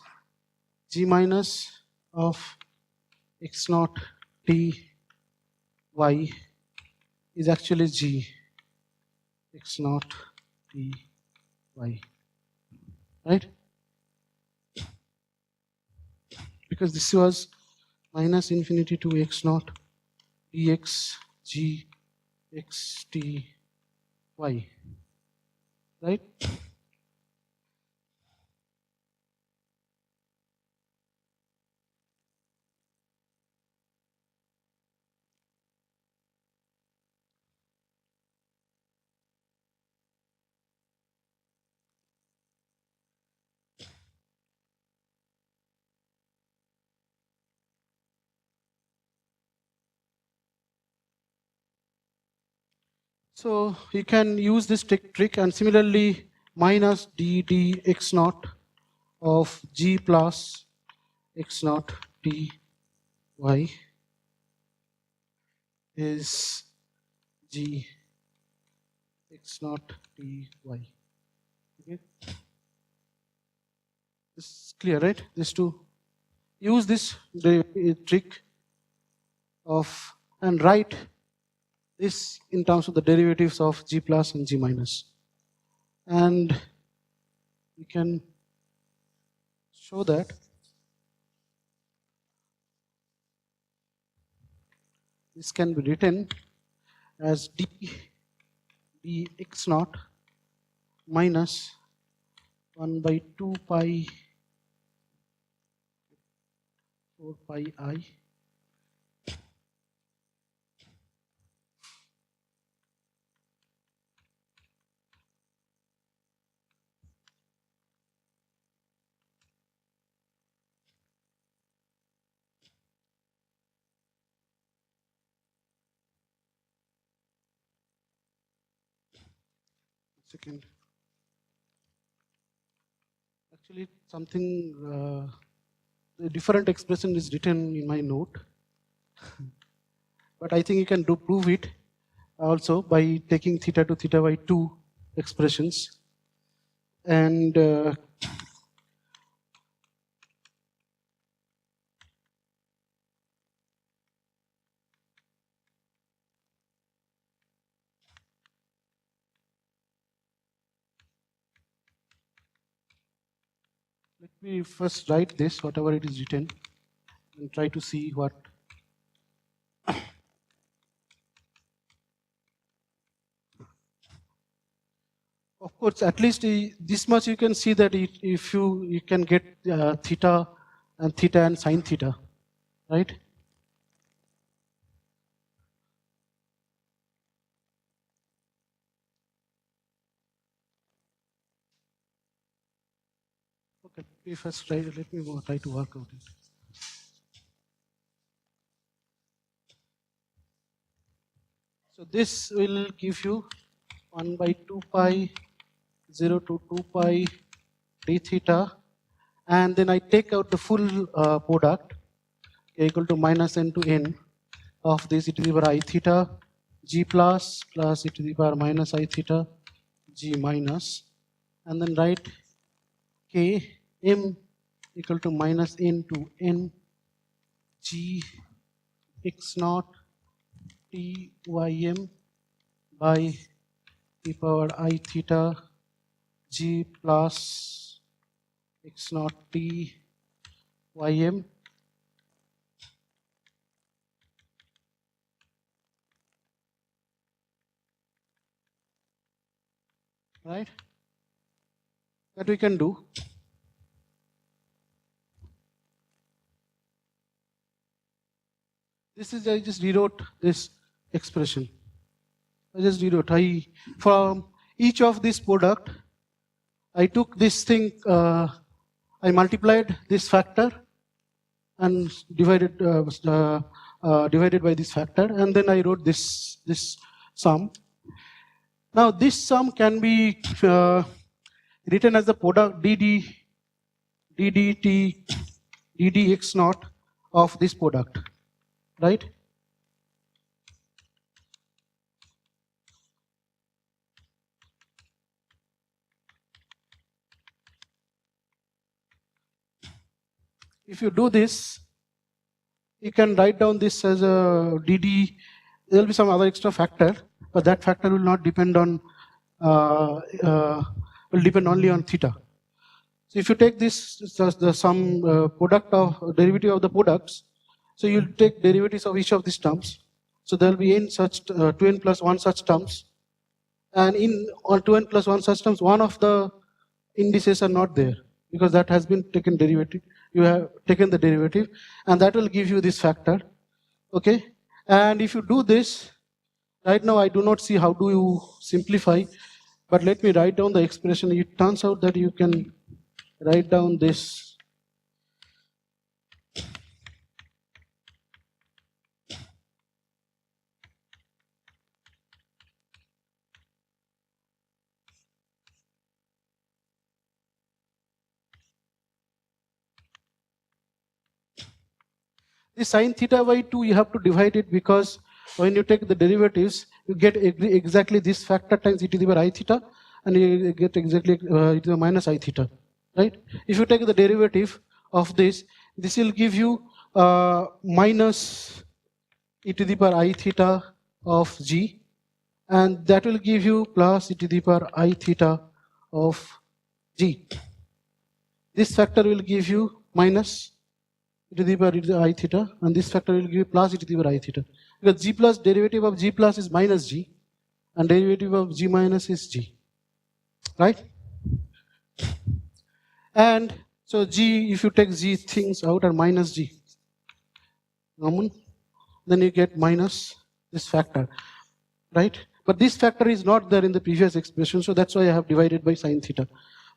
of x naught t y is actually g x naught t y, right? Because this was minus infinity to x naught dx g x t y, right? So you can use this trick, and similarly minus d x naught of g plus x naught t y is g x naught t y. Okay, this is clear, right? This to use this trick of and write this in terms of the derivatives of g plus and g minus, and we can show that this can be written as d x naught minus 1 by 2 pi 4 pi I second. Actually, something a different expression is written in my note, but I think you can prove it also by taking theta to theta by 2 expressions, and let me first write this, whatever it is written, and try to see what. Of course, at least this much you can see that if you can get theta and sine theta, right? Okay, let me try to work out it. So this will give you 1 by 2 pi 0 to 2 pi d theta, and then I take out the full product equal to minus n to n of this e to the power I theta g plus e to the power minus I theta g minus, and then write k m equal to minus n to n g x naught t y m by the power I theta g plus x naught t y m right? That we can do. This is, I just rewrote this expression. I just rewrote. From each of this product, I took this thing, I multiplied this factor and divided by this factor, and then I wrote this sum. Now this sum can be written as the product ddx naught of this product, right? If you do this, you can write down this as a dd. There will be some other extra factor, but that factor will not depend on, will depend only on theta. So if you take this, the sum product of derivative of the products, so you'll take derivatives of each of these terms. So there will be n such 2n plus 1 such terms, and in on 2n plus 1 such terms, one of the indices are not there because that has been taken derivative. You have taken the derivative, and that will give you this factor. Okay, and if you do this, right now I do not see how do you simplify, but let me write down the expression. It turns out that you can write down this. This sine theta by 2, you have to divide it, because when you take the derivatives, you get exactly this factor times e to the power I theta, and you get exactly e to the minus I theta, right? If you take the derivative of this will give you minus e to the power I theta of g, and that will give you plus e to the power I theta of g. This factor will give you minus e to the power I theta, and this factor will give you plus e to the power I theta. Because g plus, derivative of g plus is minus g, and derivative of g minus is g, right? And so g, if you take g things out, are minus g, then you get minus this factor, right? But this factor is not there in the previous expression, so that's why I have divided by sine theta.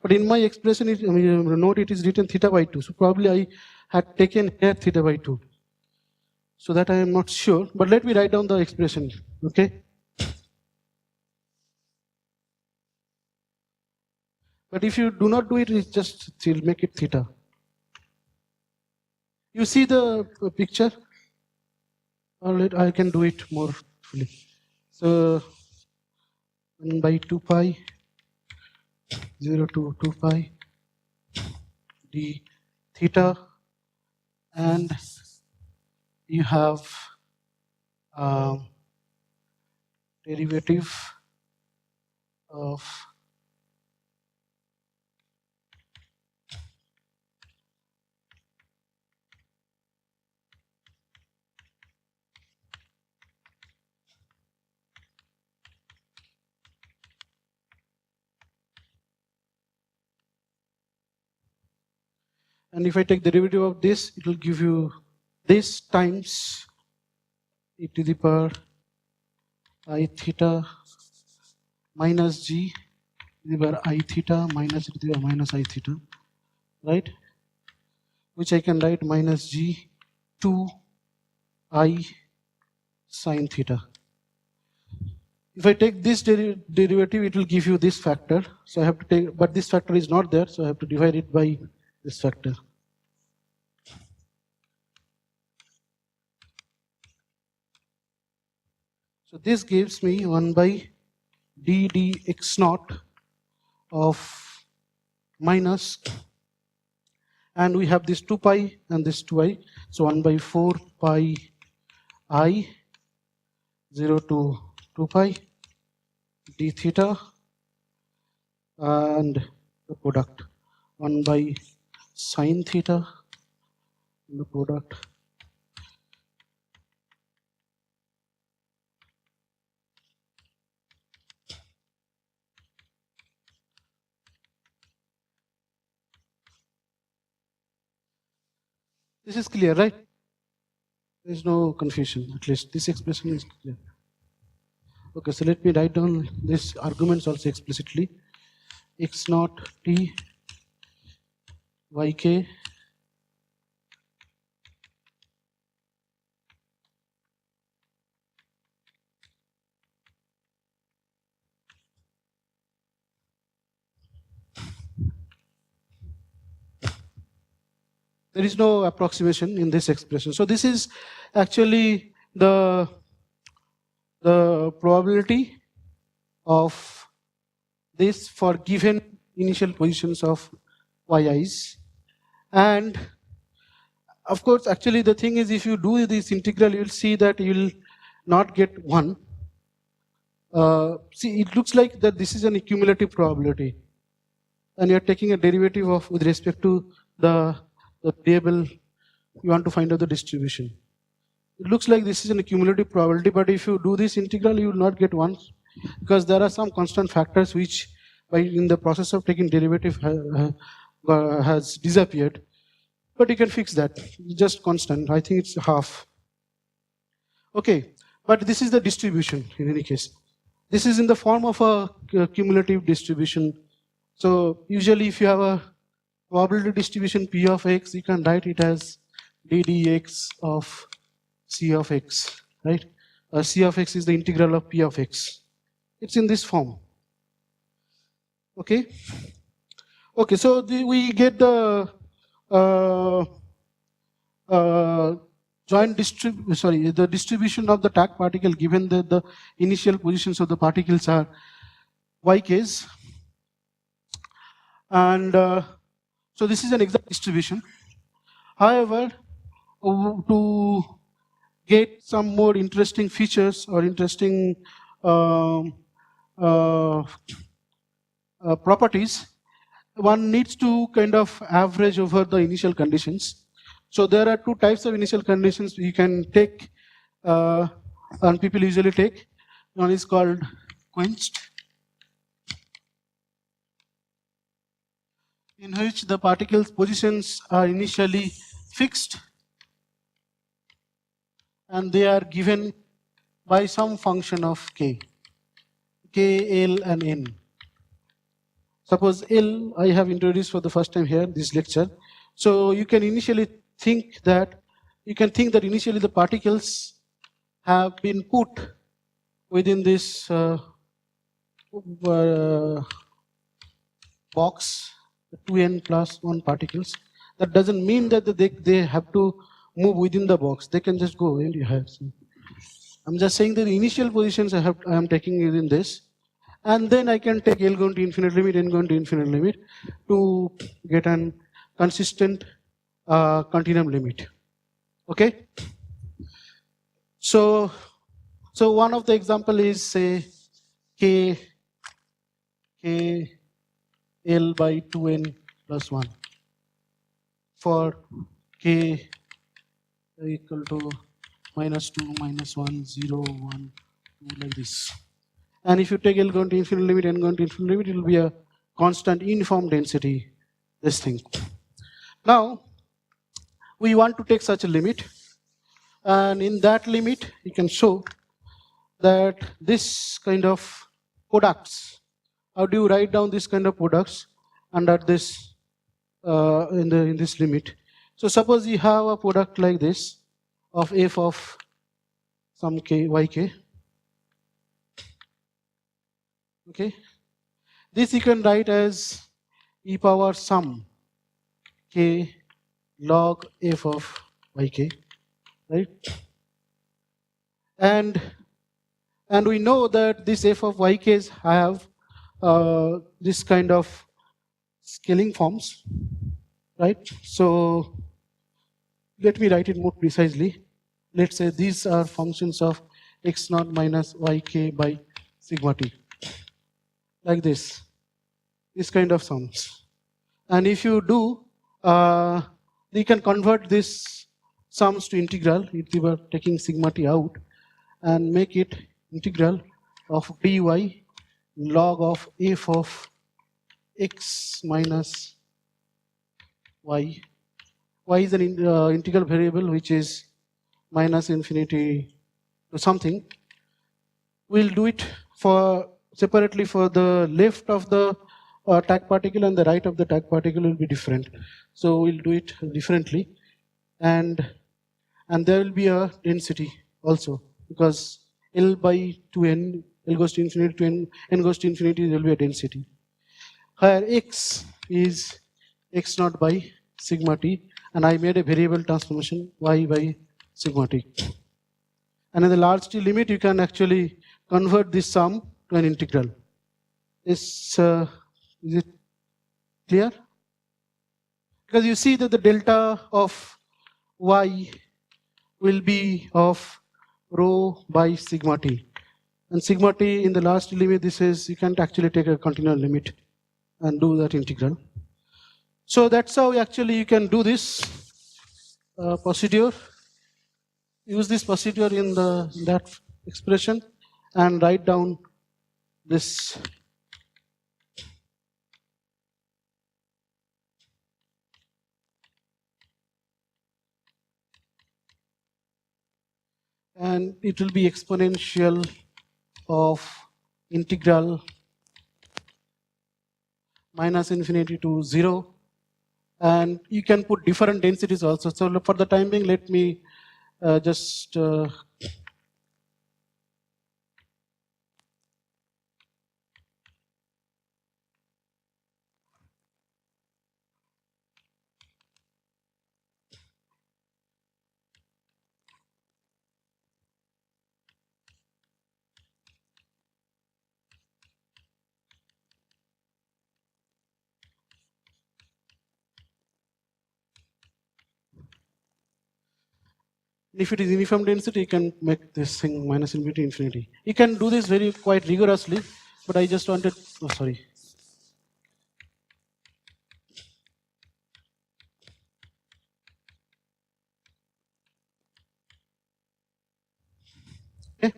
But in my expression, note it is written theta by 2. So probably I had taken here theta by 2. So that I am not sure. But let me write down the expression, okay? But if you do not do it, it's just will make it theta. You see the picture? Or I can do it more fully. So 1 by 2 pi 0 to 2 pi d theta, and you have derivative of and if I take the derivative of this, it will give you this times e to the power I theta minus g e to the power I theta minus e to the power minus I theta, right? Which I can write minus g 2 I sine theta. If I take this derivative, it will give you this factor. So I have to take, but this factor is not there, so I have to divide it by this factor. So this gives me 1 by d dx naught of minus, and we have this 2 pi and this 2i. So 1 by 4 pi I 0 to 2 pi d theta, and the product 1 by sine theta, the product This is clear, right? There is no confusion, at least this expression is clear. Okay, so let me write down this arguments also explicitly. X naught t yk there is no approximation in this expression. So this is actually the probability of this for given initial positions of yi's. And of course, actually the thing is, if you do this integral, you will see that you will not get 1. See, it looks like that this is an cumulative probability, and you are taking a derivative of with respect to the variable you want to find out the distribution. It looks like this is an cumulative probability, but if you do this integral, you will not get 1, because there are some constant factors which, by in the process of taking derivative, has disappeared. But you can fix that, just constant. I think it's half. Okay, but this is the distribution in any case. This is in the form of a cumulative distribution. So usually if you have a probability distribution P of x, you can write it as ddx of C of x, right? C of x is the integral of P of x. It's in this form. Okay? Okay, so we get the the distribution of the tag particle given that the initial positions of the particles are yks. And so this is an exact distribution. However, to get some more interesting features or interesting properties, one needs to kind of average over the initial conditions. So there are 2 types of initial conditions you can take, and people usually take. One is called quenched, in which the particles' positions are initially fixed and they are given by some function of k, L and n. Suppose L I have introduced for the first time here, this lecture. So you can initially think that, initially the particles have been put within this box, 2n plus 1 particles. That doesn't mean that they have to move within the box. They can just go anywhere. I'm just saying that the initial positions I am taking within this, and then I can take L going to infinite limit, n going to infinite limit to get an consistent continuum limit. Okay? So one of the example is, say, k L by 2n plus 1 for k equal to minus 2, minus 1, 0, 1, 2, like this. And if you take L going to infinite limit, n going to infinite limit, it will be a constant uniform density, this thing. Now, we want to take such a limit, and in that limit, you can show that this kind of products, how do you write down this kind of products under this, in this limit? So suppose you have a product like this of f of some k, yk. Okay, this you can write as e power sum k log f of yk, right? And we know that this f of yks have this kind of scaling forms, right? So let me write it more precisely. Let's say these are functions of x naught minus yk by sigma t, like this kind of sums. And if you do, you can convert this sums to integral if you were taking sigma t out and make it integral of dy log of f of x minus y y is an integral variable which is minus infinity to something. We'll do it for separately for the left of the tag particle and the right of the tag particle will be different. So we'll do it differently, and there will be a density also, because L by 2n, L goes to infinity to n goes to infinity, there will be a density. Here x is x naught by sigma t, and I made a variable transformation y by sigma t. And in the large T limit, you can actually convert this sum to an integral. Is it clear? Because you see that the delta of y will be of rho by sigma t. And sigma t in the last limit, this is, you can't actually take a continual limit and do that integral. So that's how actually you can do this procedure. Use this procedure in that expression and write down this. And it will be exponential of integral minus infinity to 0. And you can put different densities also. So for the time being, let me just if it is uniform density, you can make this thing minus infinity to infinity. You can do this quite rigorously, but I just wanted, oh sorry. Okay.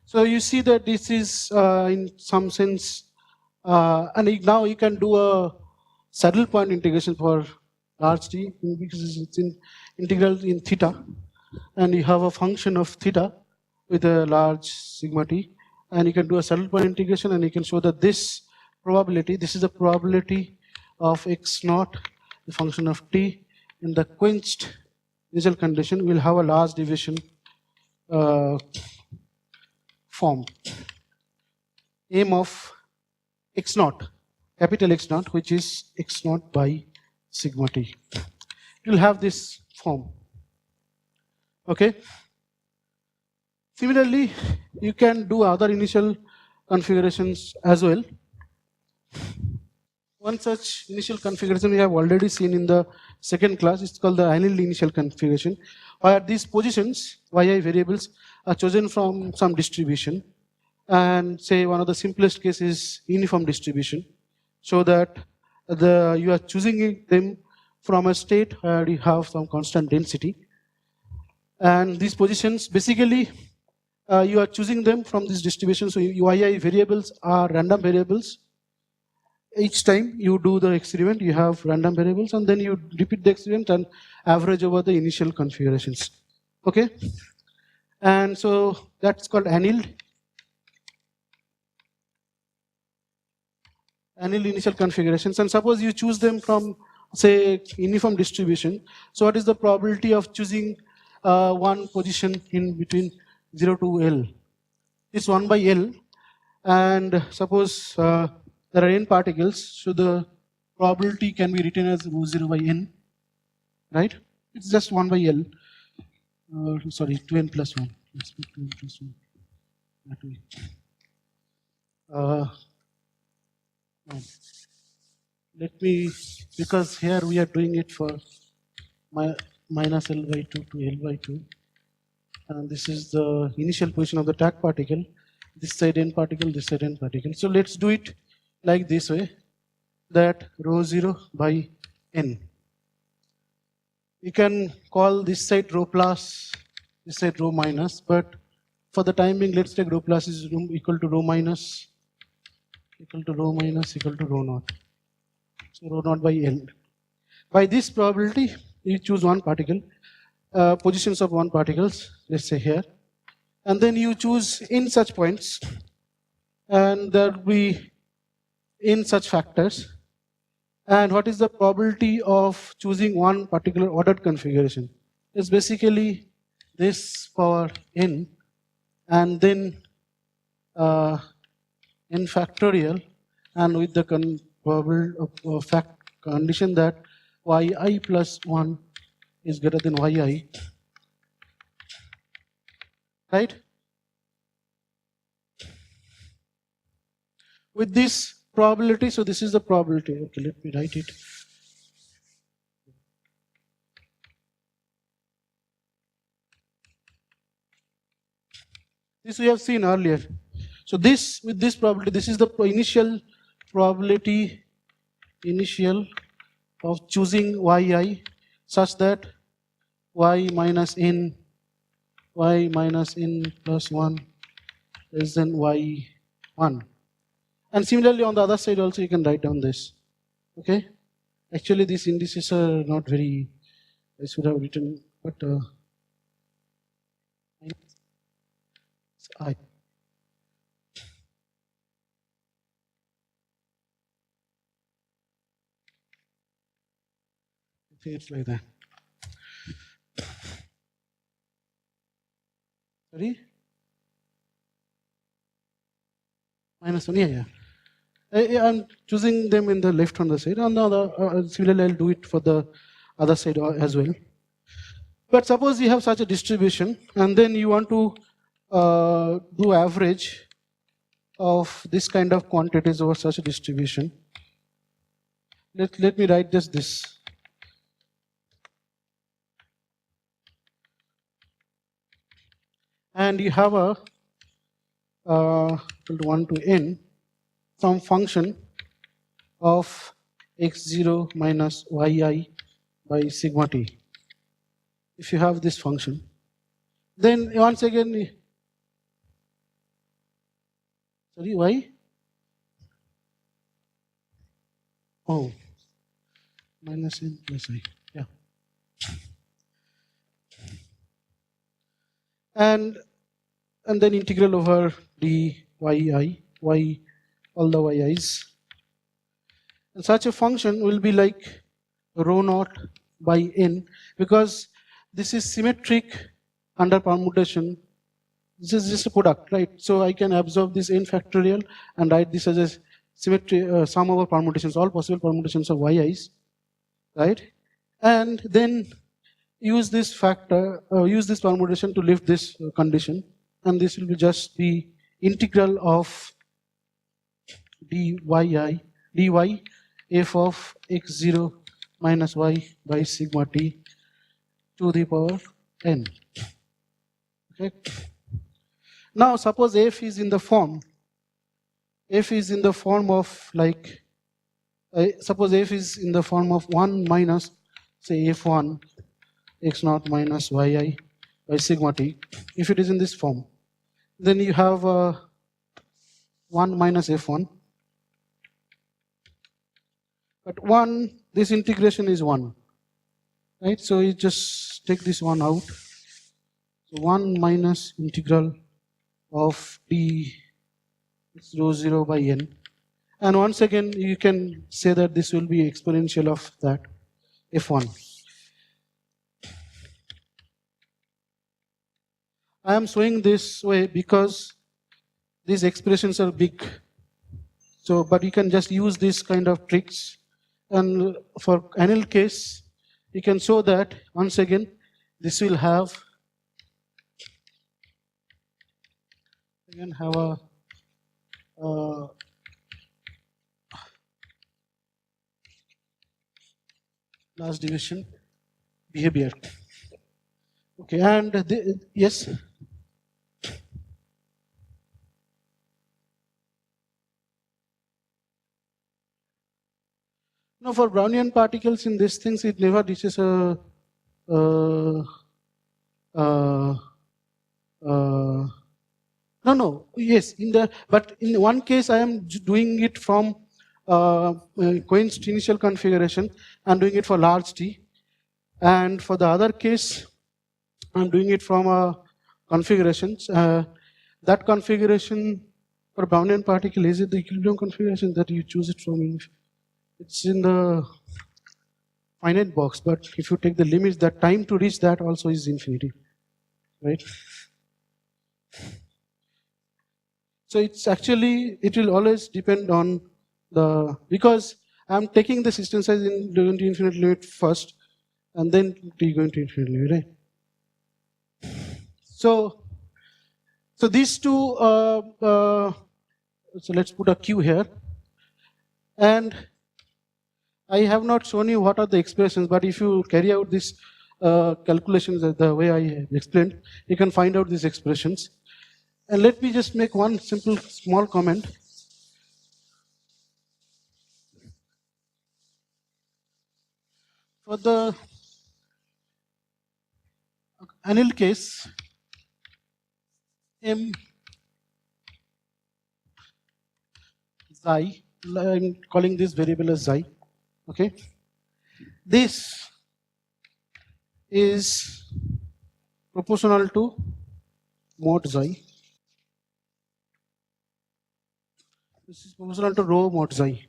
So you see that this is in some sense, and now you can do a saddle point integration for large T, because it's in integral in theta, and you have a function of theta with a large sigma t, and you can do a saddle point integration, and you can show that this probability, this is the probability of x naught, the function of t, in the quenched initial condition will have a large deviation form. M of x naught, capital X naught, which is x naught by sigma t. It will have this form. Okay. Similarly, you can do other initial configurations as well. One such initial configuration we have already seen in the second class. It's called the Anealed initial configuration, where these positions, yi variables, are chosen from some distribution. And say one of the simplest cases is uniform distribution, so that you are choosing them from a state where you have some constant density. And these positions, basically, you are choosing them from this distribution. So yi variables are random variables. Each time you do the experiment, you have random variables, and then you repeat the experiment and average over the initial configurations. Okay? And so that's called Anealed. Anealed initial configurations. And suppose you choose them from, say, uniform distribution. So what is the probability of choosing one position in between 0 to L? It's 1 by L. And suppose there are n particles, so the probability can be written as rho 0 by n, right? It's just 1 by L. Sorry, 2n plus 1. Let's put 2n plus 1 that way. Let me, because here we are doing it for minus L by 2 to L by 2. And this is the initial position of the tag particle. This side n particle, this side n particle. So let's do it like this way, that rho 0 by n. You can call this side rho plus, this side rho minus, but for the time being, let's take rho plus is equal to rho minus, equal to rho minus, equal to rho naught. So rho naught by L. By this probability, you choose one particle, positions of one particles, let's say here, and then you choose in such points, and there will be in such factors. And what is the probability of choosing one particular ordered configuration? It's basically this power n, and then n factorial, and with the condition that yi plus 1 is greater than yi, right? With this probability, so this is the probability. Okay, let me write it. This we have seen earlier. So this, with this probability, this is the initial probability of choosing yi such that y minus n plus 1 is then y1. And similarly on the other side also you can write down this. Okay? Actually these indices are not very, I should have written, but I. think it's like that. Sorry? -1, yeah. I'm choosing them in the left hand side. On the other, similarly, I'll do it for the other side as well. But suppose you have such a distribution, and then you want to do average of this kind of quantities over such a distribution. Let me write this. And you have a 1 to n, some function of x0 minus yi by sigma t. If you have this function, then once again, sorry, y? Oh, minus n plus I, yeah. And then integral over dy, y, all the yi's. And such a function will be like rho naught by n, because this is symmetric under permutation. This is just a product, right? So I can absorb this n factorial and write this as a symmetry, sum over permutations, all possible permutations of yi's, right? And then use this factor, use this permutation to lift this condition, and this will be just the integral of dy f of x0 minus y by sigma t to the power n. Okay. Now suppose f is in the form of like, suppose f is in the form of 1 minus, say f1 x0 minus yi by sigma t. If it is in this form, then you have 1 minus f1. But 1, this integration is 1, right? So you just take this 1 out. So 1 minus integral of d rho 0 by n. And once again, you can say that this will be exponential of that f1. I am showing this way because these expressions are big. So, but you can just use this kind of tricks. And for Anealed case, you can show that once again, this will have, a last division behavior. Okay, and yes. No, for Brownian particles in these things, it never reaches a no, yes, but in one case I am doing it from Quenched initial configuration, I'm doing it for large T. And for the other case, I'm doing it from a configuration. That configuration for Brownian particle, is it the equilibrium configuration that you choose it from? It's in the finite box, but if you take the limits, that time to reach that also is infinity, right? So it's actually, it will always depend on the, because I'm taking the system size in going to infinite limit first, and then T going to infinite limit, right? So these two, so let's put a Q here. And I have not shown you what are the expressions, but if you carry out these calculations the way I explained, you can find out these expressions. And let me just make one simple small comment. For the Anealed case, M xi, I'm calling this variable as xi, okay? This is proportional to mod xi. This is proportional to rho mod xi.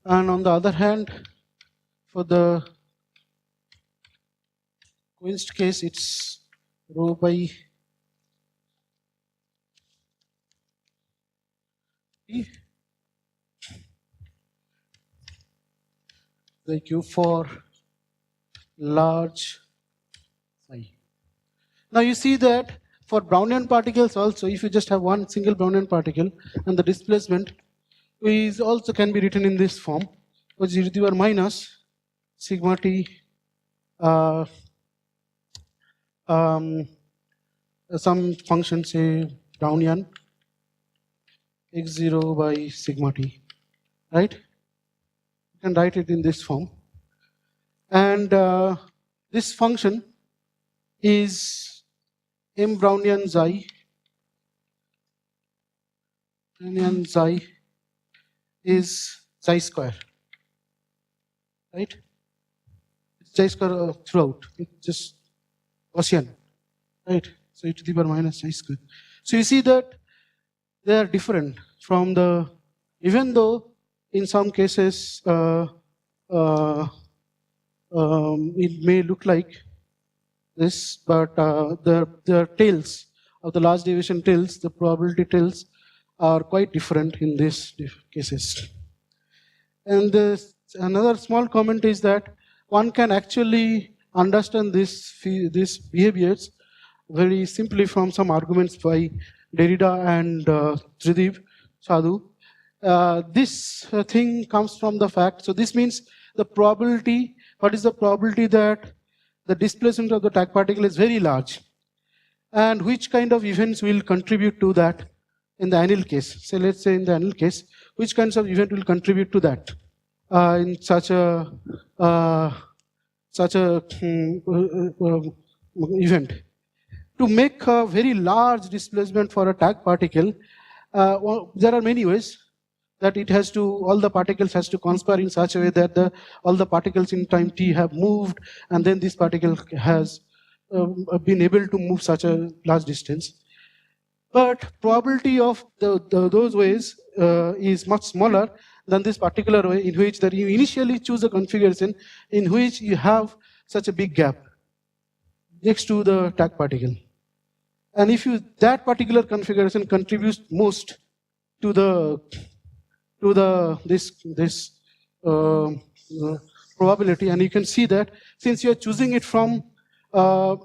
And on the other hand, for the Quenched case, it's rho by T, the Q for large psi. Now you see that for Brownian particles also, if you just have one single Brownian particle, and the displacement is also can be written in this form, which is e to the power minus sigma T some function, say Brownian x0 by sigma T, right? You can write it in this form. And this function is M Brownian xi. Brownian xi is xi square, right? It's xi square throughout. It's just Gaussian, right? So e to the power minus xi square. So you see that they are different from the, even though in some cases it may look like this, but the tails of the large deviation tails, the probability tails are quite different in these cases. And another small comment is that one can actually understand these behaviors very simply from some arguments by Derrida and Trideep Sadhu. This thing comes from the fact, so this means the probability, what is the probability that the displacement of the tag particle is very large, and which kind of events will contribute to that in the Anealed case. So let's say in the Anealed case, which kinds of event will contribute to that in such a event. To make a very large displacement for a tag particle, well, there are many ways that it has to, all the particles has to conspire in such a way that all the particles in time t have moved, and then this particle has been able to move such a large distance. But probability of those ways is much smaller than this particular way in which that you initially choose a configuration in which you have such a big gap next to the tag particle. And if you, that particular configuration contributes most to this probability, and you can see that since you are choosing it from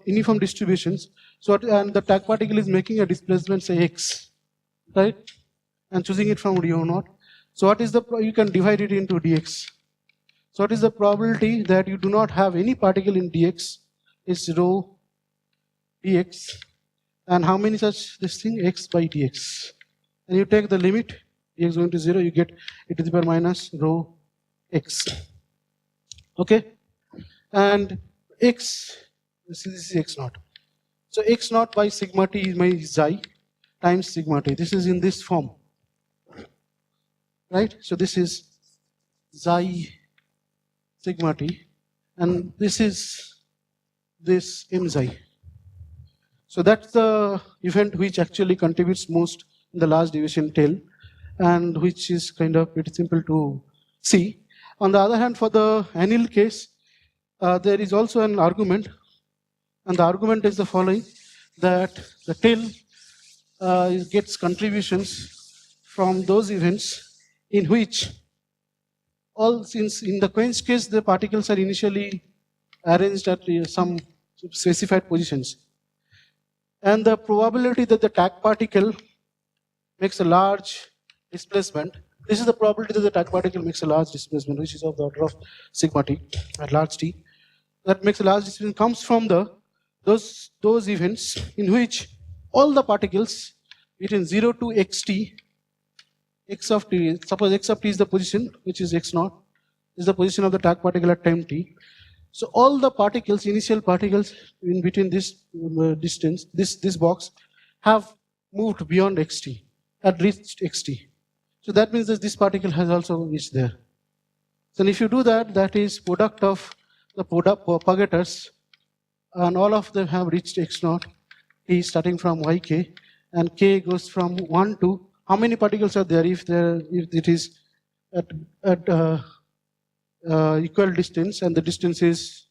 uniform distributions, so and the tag particle is making a displacement, say x, right, and choosing it from rho0. So what is the, you can divide it into dx. So what is the probability that you do not have any particle in dx is rho dx, and how many such this thing, x by dx, and you take the limit x going to 0, you get e to the power minus rho x. Okay, and x, this is x0. So x0 by sigma t is my xi. times sigma t. This is in this form, right? So this is xi sigma t, and this is this m xi. So that's the event which actually contributes most in the large deviation tail, and which is kind of pretty simple to see. On the other hand, for the Anealed case, there is also an argument, and the argument is the following, that the tail gets contributions from those events in which since in the Quenched case, the particles are initially arranged at some specified positions. And the probability that the tag particle makes a large displacement, this is the probability that the tag particle makes a large displacement, which is of the order of sigma t at large t. That makes a large displacement comes from those events in which all the particles between 0 to xt, x of t, suppose x of t is the position, which is x naught, is the position of the tag particle at time t. So all the particles, initial particles in between this distance, this box, have moved beyond xt, had reached xt. So that means that this particle has also reached there. So if you do that, that is product of the propagators, and all of them have reached x naught t starting from yk, and k goes from 1 to how many particles are there if it is at equal distance, and the distance is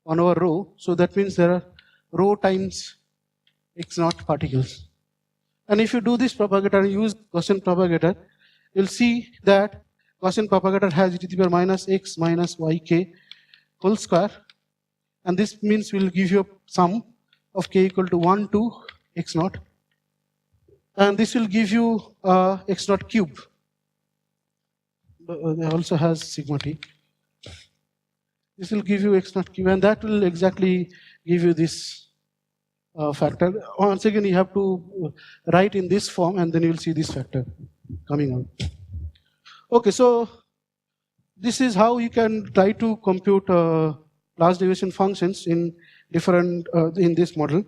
on our rho. So that means there are rho times x naught particles. And if you do this propagator, use Gaussian propagator, you'll see that Gaussian propagator has e to the power minus x minus yk whole square, and this means we'll give you a sum of k equal to 1 to x naught, and this will give you x naught cube. It also has sigma t. This will give you x naught cube, and that will exactly give you this factor. Once again, you have to write in this form, and then you will see this factor coming out. Okay, so this is how you can try to compute large deviation functions in different in this model.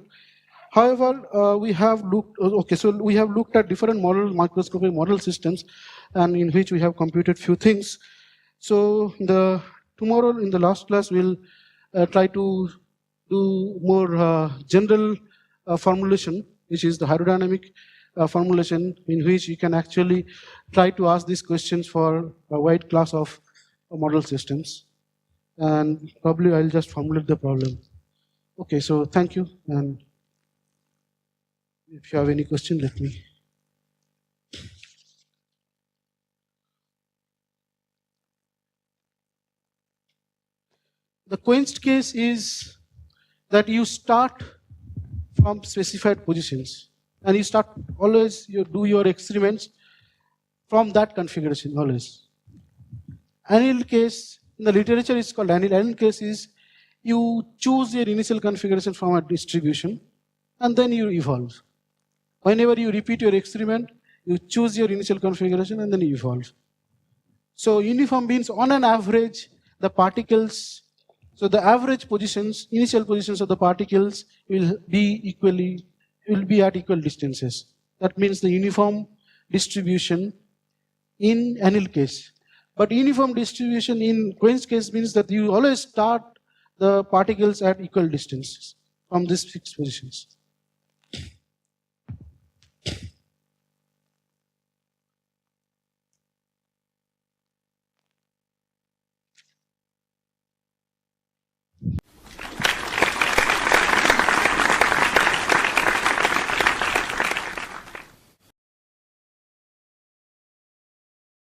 However, we have looked. Okay, so we have looked at different microscopic model systems, and in which we have computed few things. So tomorrow in the last class, we'll try to do more general formulation, which is the hydrodynamic formulation, in which you can actually try to ask these questions for a wide class of model systems. And probably I'll just formulate the problem. Okay, so thank you. And if you have any question, let me. The Quenched case is that you start from specified positions, and you start always, you do your experiments from that configuration always. Anealed case, in the literature is called Anealed. Anealed case is you choose your initial configuration from a distribution, and then you evolve. Whenever you repeat your experiment, you choose your initial configuration and then you evolve. So uniform means on an average, the particles, so the average positions, initial positions of the particles will be at equal distances. That means the uniform distribution in Anealed case. But uniform distribution in Quenched case means that you always start the particles at equal distances from these fixed positions.